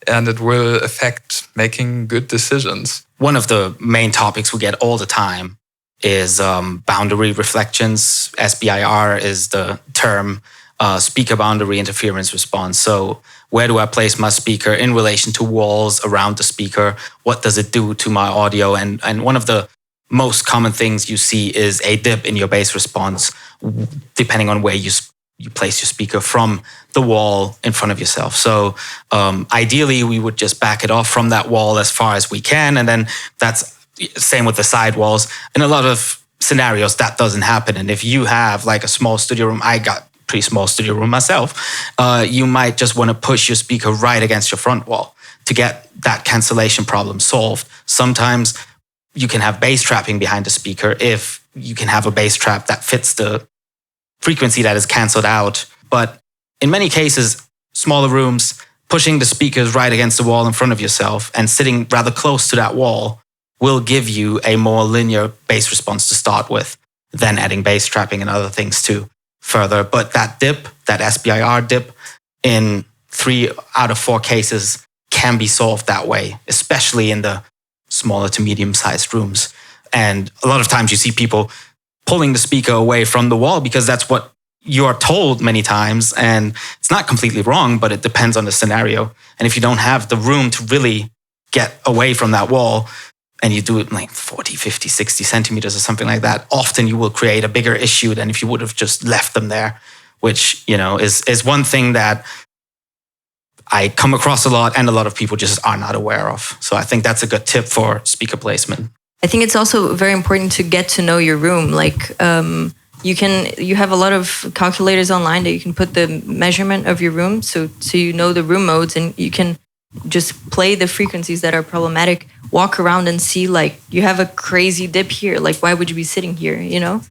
and it will affect making good decisions. One of the main topics we get all the time is boundary reflections. SBIR is the term, speaker boundary interference response. So where do I place my speaker in relation to walls around the speaker? What does it do to my audio? And one of the most common things you see is a dip in your bass response, depending on where you place your speaker from the wall in front of yourself. So ideally, we would just back it off from that wall as far as we can. And then that's same with the side walls. In a lot of scenarios, that doesn't happen. And if you have like a small studio room, I got pretty small studio room myself, you might just want to push your speaker right against your front wall to get that cancellation problem solved. Sometimes you can have bass trapping behind the speaker if you can have a bass trap that fits the frequency that is canceled out. But in many cases, smaller rooms, pushing the speakers right against the wall in front of yourself and sitting rather close to that wall will give you a more linear bass response to start with, then adding bass trapping and other things too further. But that dip, that SBIR dip, in 3 out of 4 cases can be solved that way, especially in the smaller to medium-sized rooms. And a lot of times you see people pulling the speaker away from the wall because that's what you're told many times. And it's not completely wrong, but it depends on the scenario. And if you don't have the room to really get away from that wall, and you do it like 40, 50, 60 centimeters or something like that, often you will create a bigger issue than if you would have just left them there, which, you know, is one thing that I come across a lot and a lot of people just are not aware of. So I think that's a good tip for speaker placement. I think it's also very important to get to know your room. Like you have a lot of calculators online that you can put the measurement of your room, so you know the room modes, and you can just play the frequencies that are problematic, walk around and see, like, you have a crazy dip here, like why would you be sitting here, you know?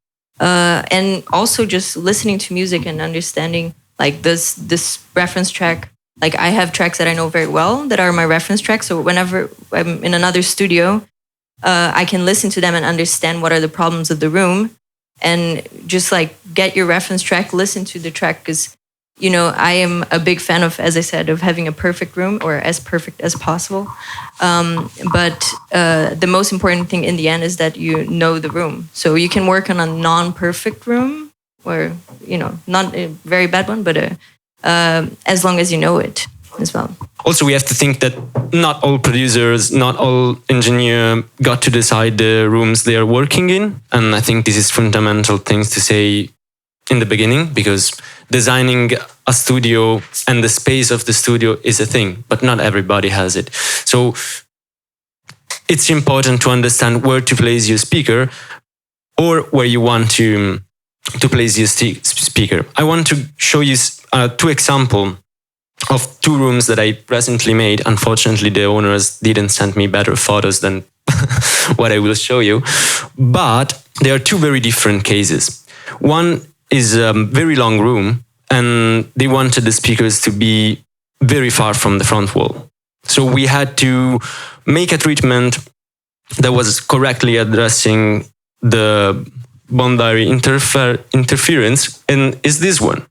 And also just listening to music and understanding like this reference track. Like I have tracks that I know very well that are my reference tracks, so whenever I'm in another studio, I can listen to them and understand what are the problems of the room, and just like get your reference track, listen to the track, because you know, I am a big fan of, as I said, of having a perfect room, or as perfect as possible. But the most important thing in the end is that you know the room. So you can work on a non-perfect room, or, you know, not a very bad one, but as long as you know it as well. Also, we have to think that not all producers, not all engineers got to decide the rooms they are working in. And I think this is fundamental things to say in the beginning, because designing a studio and the space of the studio is a thing, but not everybody has it. So it's important to understand where to place your speaker. or where you want to place your speaker. I want to show you 2 examples of 2 rooms that I recently made. Unfortunately, the owners didn't send me better photos than what I will show you. But there are 2 very different cases. One is a very long room, and they wanted the speakers to be very far from the front wall. So we had to make a treatment that was correctly addressing the boundary interference, and is this one.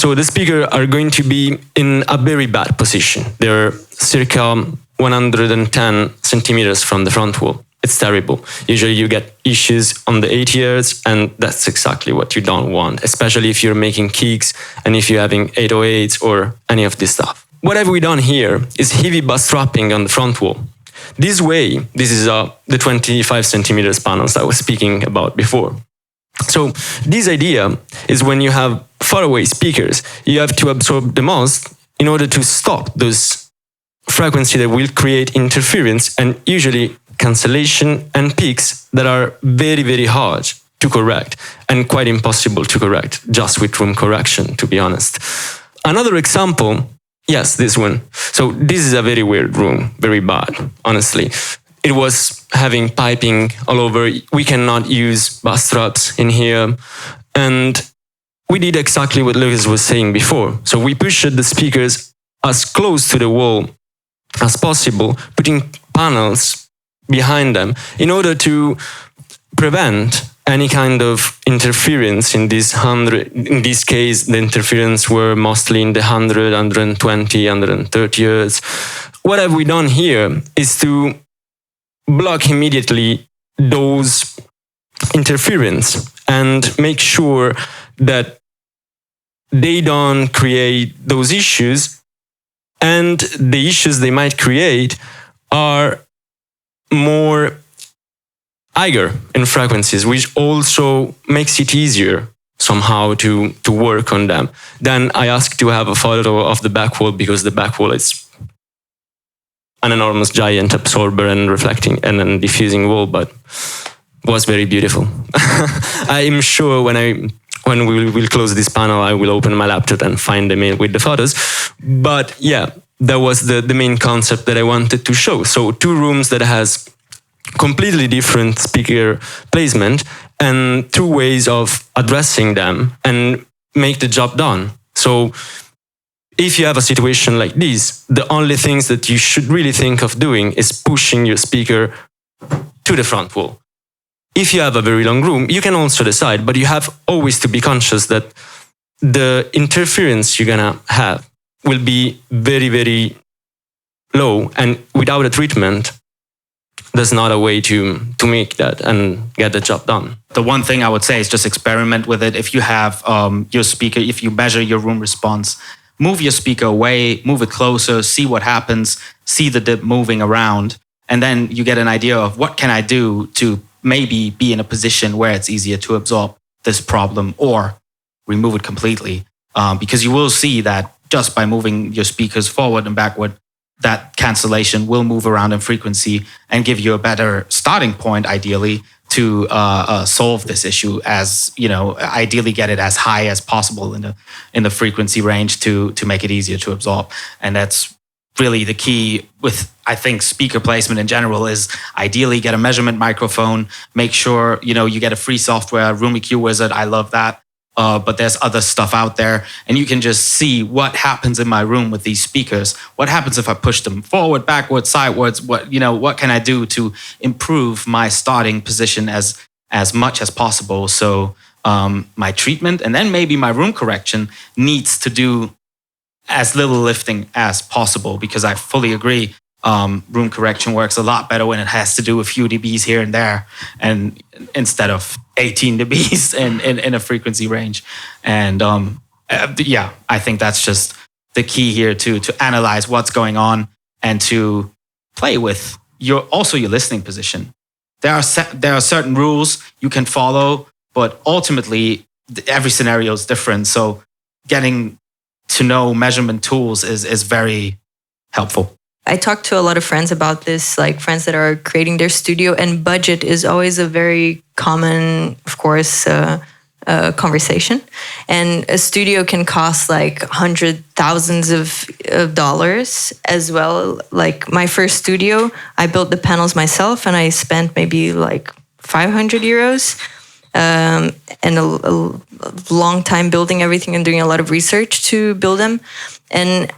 So the speakers are going to be in a very bad position. They're circa 110 centimeters from the front wall. It's terrible. Usually you get issues on the 8 ears, and that's exactly what you don't want, especially if you're making kicks and if you're having 808s or any of this stuff. What have we done here is heavy bass trapping on the front wall. This way, this is the 25 centimeters panels I was speaking about before. So this idea is when you have faraway speakers, you have to absorb the most in order to stop those frequencies that will create interference and usually cancellation and peaks that are very, very hard to correct and quite impossible to correct just with room correction, to be honest. Another example, yes, this one. So this is a very weird room, very bad, honestly. It was having piping all over. We cannot use bass traps in here. And we did exactly what Lucas was saying before. So we pushed the speakers as close to the wall as possible, putting panels behind them in order to prevent any kind of interference in this 100. In this case, the interference were mostly in the 100, 120, 130 hertz. What have we done here is to block immediately those interference and make sure that they don't create those issues, and the issues they might create are more higher in frequencies, which also makes it easier somehow to work on them. Then I asked to have a photo of the back wall, because the back wall is an enormous giant absorber and reflecting and diffusing wall, but was very beautiful. I'm sure when we will close this panel, I will open my laptop and find them with the photos. But yeah, that was the main concept that I wanted to show. So 2 rooms that has completely different speaker placement and 2 ways of addressing them and make the job done. So if you have a situation like this, the only things that you should really think of doing is pushing your speaker to the front wall. If you have a very long room, you can also decide, but you have always to be conscious that the interference you're gonna have will be very, very low, and without a treatment, there's not a way to make that and get the job done. The one thing I would say is just experiment with it. If you have your speaker, if you measure your room response, move your speaker away, move it closer, see what happens, see the dip moving around, and then you get an idea of what can I do to maybe be in a position where it's easier to absorb this problem or remove it completely. Because you will see that just by moving your speakers forward and backward, that cancellation will move around in frequency and give you a better starting point, ideally, to solve this issue. As you know, ideally get it as high as possible in the frequency range to make it easier to absorb. And that's really the key with, I think, speaker placement in general, is ideally get a measurement microphone. Make sure you get a free software, Room EQ Wizard. I love that. But there's other stuff out there, and you can just see what happens in my room with these speakers. What happens if I push them forward, backwards, sideways? What can I do to improve my starting position as much as possible? So my treatment and then maybe my room correction needs to do as little lifting as possible, because I fully agree. Room correction works a lot better when it has to do a few dBs here and there, and instead of 18 dBs in a frequency range. And yeah, I think that's just the key here to analyze what's going on and to play with your listening position. There are certain rules you can follow, but ultimately every scenario is different. So getting to know measurement tools is very helpful. I talk to a lot of friends about this, like friends that are creating their studio, and budget is always a very common, of course, conversation. And a studio can cost like $100,000s of dollars as well. Like my first studio, I built the panels myself and I spent maybe like 500 euros. And a long time building everything and doing a lot of research to build them. And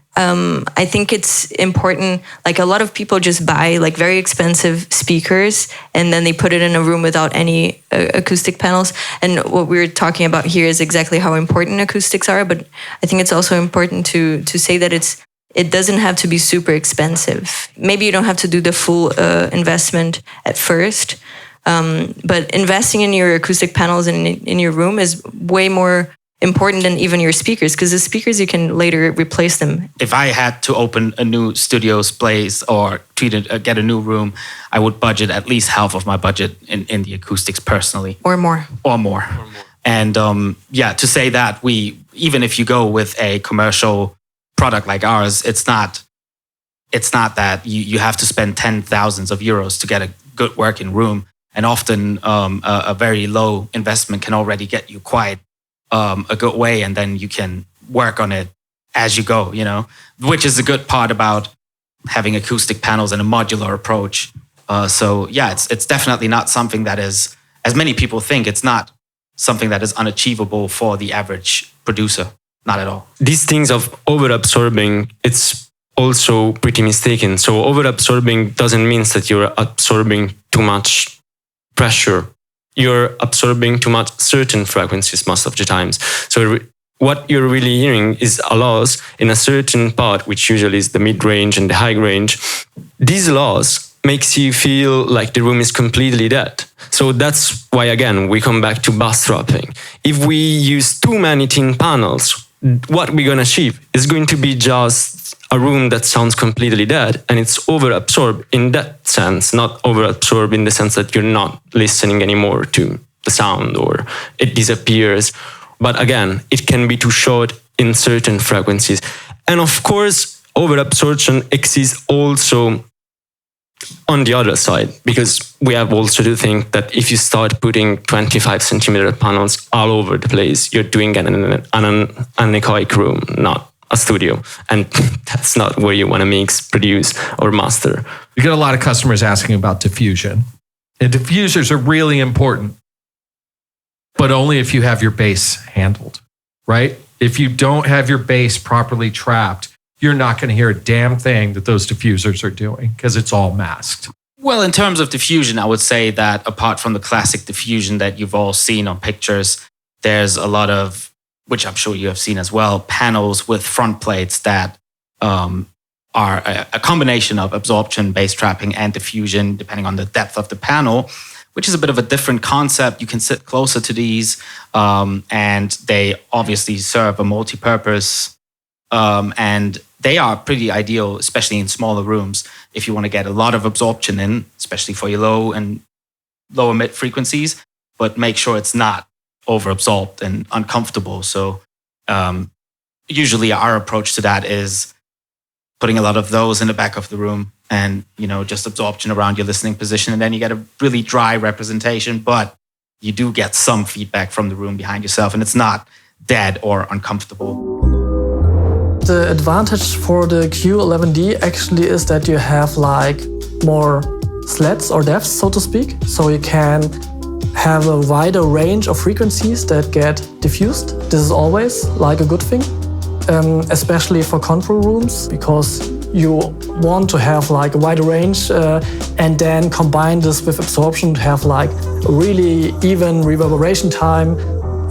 I think it's important, like a lot of people just buy like very expensive speakers and then they put it in a room without any acoustic panels. And what we're talking about here is exactly how important acoustics are. But I think it's also important to say that it doesn't have to be super expensive. Maybe you don't have to do the full investment at first. But investing in your acoustic panels and in your room is way more important than even your speakers, because the speakers you can later replace them. If I had to open a new studio's place or get a new room, I would budget at least half of my budget in the acoustics personally. Or more. And to say that even if you go with a commercial product like ours, it's not that you have to spend 10,000s of euros to get a good working room. And often a very low investment can already get you quite a good way, and then you can work on it as you go, which is a good part about having acoustic panels and a modular approach. It's definitely not something that is, as many people think, it's not something that is unachievable for the average producer. Not at all. These things of over-absorbing, it's also pretty mistaken. So over-absorbing doesn't mean that you're absorbing too much pressure. You're absorbing too much certain frequencies most of the times. So what you're really hearing is a loss in a certain part, which usually is the mid-range and the high range. These loss makes you feel like the room is completely dead. So that's why, again, we come back to bass dropping. If we use too many thin panels, what we're going to achieve is going to be just a room that sounds completely dead, and it's over-absorbed in that sense, not over-absorbed in the sense that you're not listening anymore to the sound or it disappears. But again, it can be too short in certain frequencies. And of course, over-absorption exists also on the other side, because we have also to think that if you start putting 25 centimeter panels all over the place, you're doing an anechoic room, not a studio. And that's not where you want to mix, produce, or master. You get a lot of customers asking about diffusion. And diffusers are really important, but only if you have your bass handled, right? If you don't have your bass properly trapped, you're not going to hear a damn thing that those diffusers are doing because it's all masked. Well, in terms of diffusion, I would say that apart from the classic diffusion that you've all seen on pictures, there's a lot of, which I'm sure you have seen as well, panels with front plates that are a combination of absorption, bass trapping, and diffusion, depending on the depth of the panel, which is a bit of a different concept. You can sit closer to these, and they obviously serve a multi-purpose, and they are pretty ideal, especially in smaller rooms, if you want to get a lot of absorption in, especially for your low and lower mid frequencies, but make sure it's not over-absorbed and uncomfortable. So usually our approach to that is putting a lot of those in the back of the room and, just absorption around your listening position. And then you get a really dry representation, but you do get some feedback from the room behind yourself, and it's not dead or uncomfortable. The advantage for the Q11D actually is that you have like more slats or depths, so to speak. So you can have a wider range of frequencies that get diffused. This is always like a good thing, especially for control rooms, because you want to have like a wider range and then combine this with absorption to have like a really even reverberation time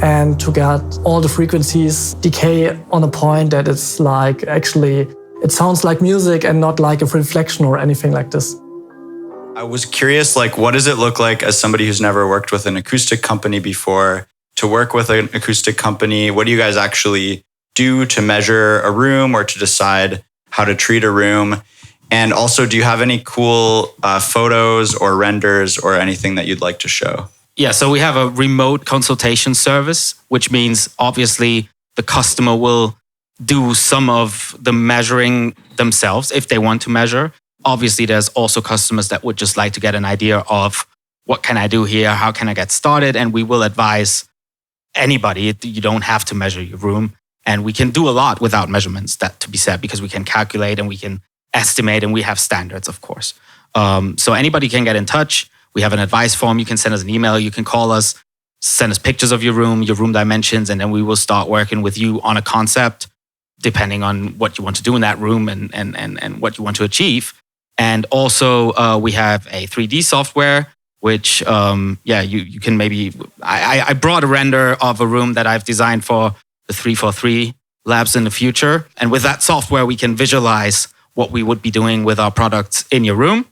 and to get all the frequencies decay on a point that it's like actually it sounds like music and not like a reflection or anything like this. I was curious, what does it look like as somebody who's never worked with an acoustic company before to work with an acoustic company? What do you guys actually do to measure a room or to decide how to treat a room? And also, do you have any cool photos or renders or anything that you'd like to show? Yeah, so we have a remote consultation service, which means obviously the customer will do some of the measuring themselves if they want to measure. Obviously, there's also customers that would just like to get an idea of what can I do here? How can I get started? And we will advise anybody, you don't have to measure your room. And we can do a lot without measurements, that to be said, because we can calculate and we can estimate and we have standards, of course. So anybody can get in touch. We have an advice form. You can send us an email. You can call us, send us pictures of your room dimensions, and then we will start working with you on a concept, depending on what you want to do in that room and what you want to achieve. And also, we have a 3D software, which, you can maybe... I brought a render of a room that I've designed for the 343 labs in the future. And with that software, we can visualize what we would be doing with our products in your room.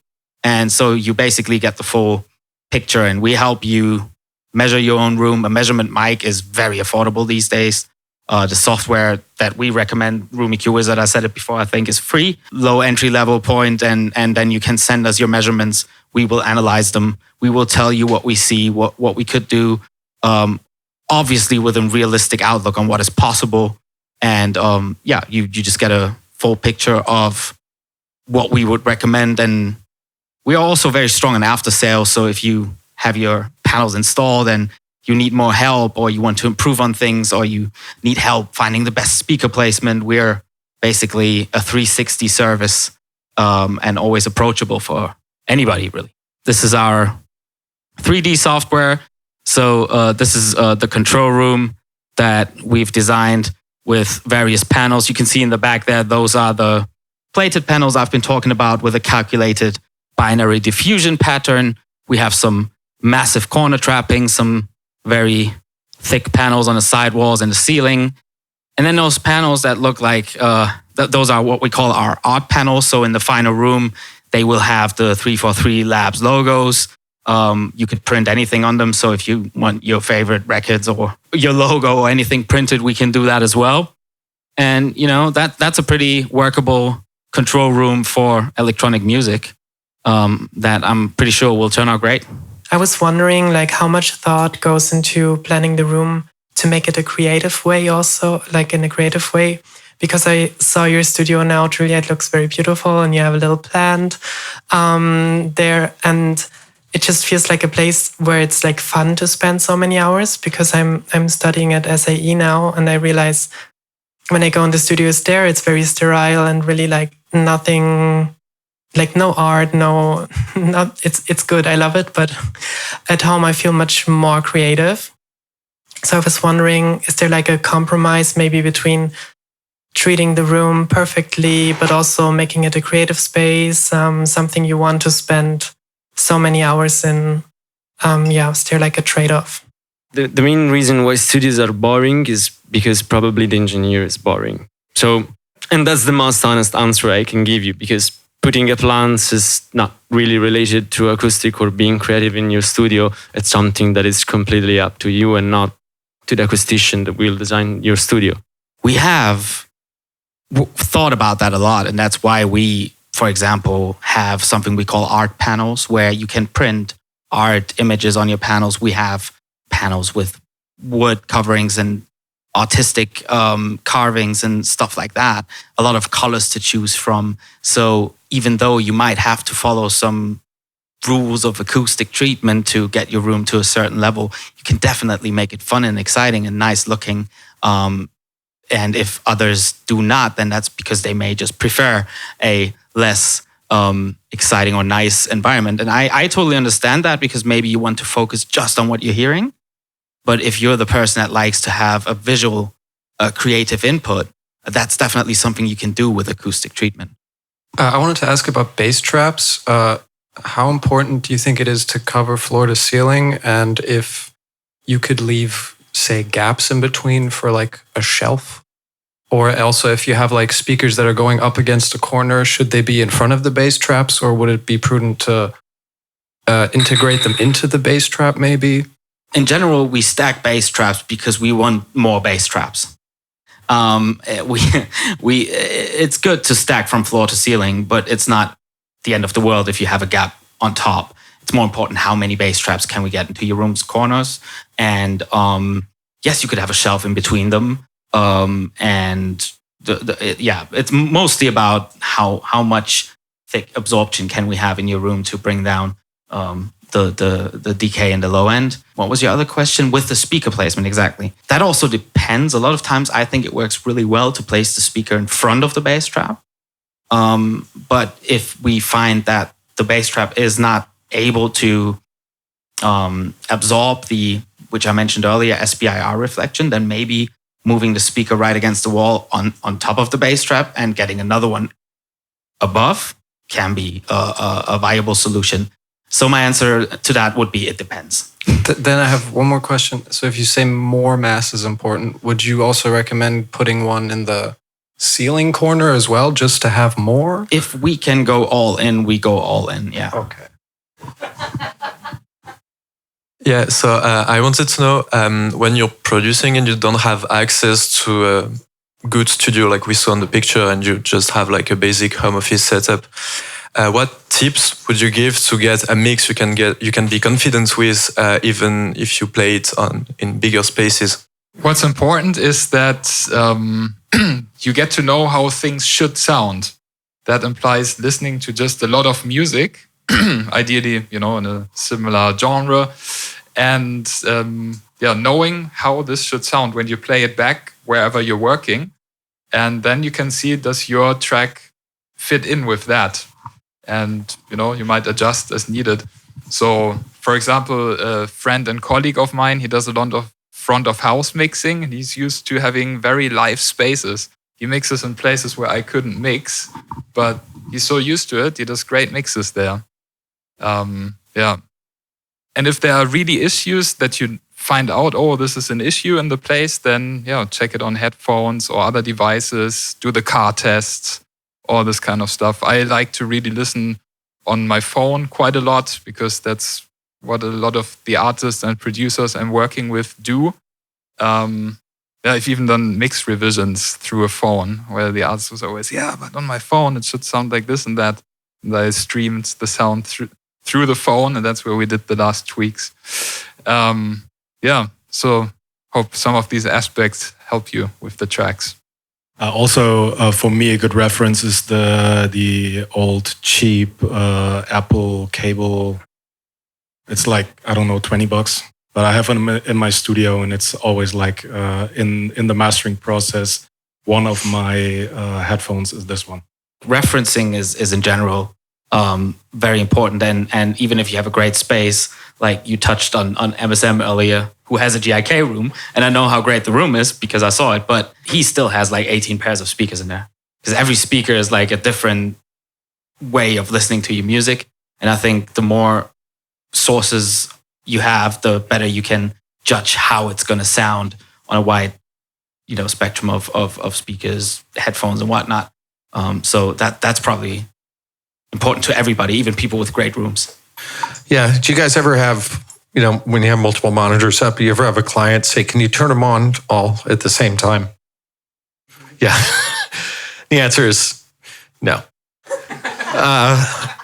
And so you basically get the full picture, and we help you measure your own room. A measurement mic is very affordable these days. The software that we recommend, Room EQ Wizard, I said it before, I think is free, low entry level point, and then you can send us your measurements. We will analyze them. We will tell you what we see, what we could do, obviously with a realistic outlook on what is possible. And you just get a full picture of what we would recommend. And we are also very strong in after sales. So if you have your panels installed and you need more help, or you want to improve on things, or you need help finding the best speaker placement, we're basically a 360 service and always approachable for anybody, really. This is our 3D software. So this is the control room that we've designed with various panels. You can see in the back there, those are the plated panels I've been talking about with a calculated binary diffusion pattern. We have some massive corner trapping, some very thick panels on the side walls and the ceiling. And then those panels that look like, those are what we call our art panels. So in the final room, they will have the 343 Labs logos. You could print anything on them. So if you want your favorite records or your logo or anything printed, we can do that as well. And, that's a pretty workable control room for electronic music that I'm pretty sure will turn out great. I was wondering, how much thought goes into planning the room to make it a creative way also, in a creative way? Because I saw your studio now, Julia, it looks very beautiful, and you have a little plant there. And it just feels like a place where it's fun to spend so many hours, because I'm studying at SAE now, and I realize when I go in the studios there, it's very sterile and really nothing... no art, it's good. I love it. But at home, I feel much more creative. So I was wondering, is there a compromise maybe between treating the room perfectly, but also making it a creative space, something you want to spend so many hours in? Is there a trade-off? The main reason why studios are boring is because probably the engineer is boring. So, and that's the most honest answer I can give you, because putting up lamps is not really related to acoustic or being creative in your studio. It's something that is completely up to you and not to the acoustician that will design your studio. We have thought about that a lot, and that's why we, for example, have something we call art panels, where you can print art images on your panels. We have panels with wood coverings and artistic carvings and stuff like that. A lot of colors to choose from. So even though you might have to follow some rules of acoustic treatment to get your room to a certain level, you can definitely make it fun and exciting and nice looking. And if others do not, then that's because they may just prefer a less exciting or nice environment. And I totally understand that, because maybe you want to focus just on what you're hearing. But if you're the person that likes to have a visual, creative input, that's definitely something you can do with acoustic treatment. I wanted to ask about bass traps. How important do you think it is to cover floor to ceiling? And if you could leave, say, gaps in between for a shelf? Or also if you have speakers that are going up against a corner, should they be in front of the bass traps, or would it be prudent to integrate them into the bass trap maybe? In general, we stack bass traps because we want more bass traps. It's good to stack from floor to ceiling, but it's not the end of the world if you have a gap on top. It's more important how many bass traps can we get into your room's corners. And yes, you could have a shelf in between them. And it's mostly about how much thick absorption can we have in your room to bring down the decay in the low end. What was your other question? With the speaker placement, exactly. That also depends. A lot of times I think it works really well to place the speaker in front of the bass trap. But if we find that the bass trap is not able to absorb which I mentioned earlier, SBIR reflection, then maybe moving the speaker right against the wall on top of the bass trap and getting another one above can be a viable solution. So my answer to that would be it depends. Then I have one more question. So if you say more mass is important, would you also recommend putting one in the ceiling corner as well, just to have more? If we can go all in, we go all in, yeah. Okay. Yeah, so I wanted to know, when you're producing and you don't have access to a good studio like we saw in the picture and you just have like a basic home office setup, what tips would you give to get a mix you can be confident with, even if you play it in bigger spaces? What's important is that you get to know how things should sound. That implies listening to just a lot of music, ideally, in a similar genre, and knowing how this should sound when you play it back wherever you're working. And then you can see, does your track fit in with that? And, you might adjust as needed. So, for example, a friend and colleague of mine, he does a lot of front of house mixing, and he's used to having very live spaces. He mixes in places where I couldn't mix, but he's so used to it. He does great mixes there. And if there are really issues that you find out, oh, this is an issue in the place, then check it on headphones or other devices, do the car tests, all this kind of stuff. I like to really listen on my phone quite a lot because that's what a lot of the artists and producers I'm working with do. I've even done mix revisions through a phone where the artist was always, but on my phone it should sound like this and that. And I streamed the sound through the phone, and that's where we did the last tweaks. So hope some of these aspects help you with the tracks. Also, for me, a good reference is the old cheap Apple cable. It's like, I don't know, $20, but I have them in my studio, and it's always like in the mastering process, one of my headphones is this one. Referencing is in general very important, and even if you have a great space, like you touched on MSM earlier, who has a GIK room, and I know how great the room is because I saw it, but he still has like 18 pairs of speakers in there because every speaker is like a different way of listening to your music. And I think the more sources you have, the better you can judge how it's going to sound on a wide, spectrum of speakers, headphones, and whatnot. So that's probably important to everybody, even people with great rooms. Yeah. Do you guys ever have, when you have multiple monitors up, you ever have a client say, can you turn them on all at the same time? Yeah. The answer is no.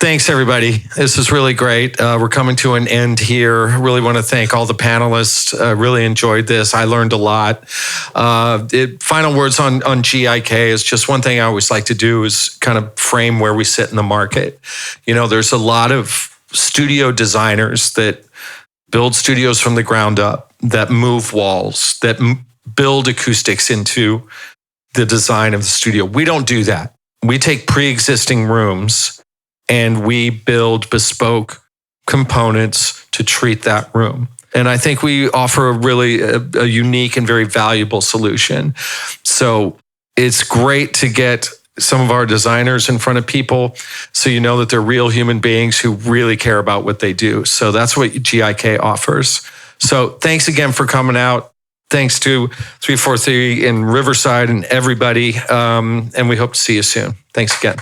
Thanks, everybody. This is really great. We're coming to an end here. I really want to thank all the panelists. Really enjoyed this. I learned a lot. Final words on GIK is just one thing I always like to do is kind of frame where we sit in the market. There's a lot of studio designers that build studios from the ground up, that move walls, that build acoustics into the design of the studio. We don't do that. We take pre-existing rooms and we build bespoke components to treat that room. And I think we offer a unique and very valuable solution. So it's great to get some of our designers in front of people so you know that they're real human beings who really care about what they do. So that's what GIK offers. So thanks again for coming out. Thanks to 343 in Riverside and everybody. And we hope to see you soon. Thanks again.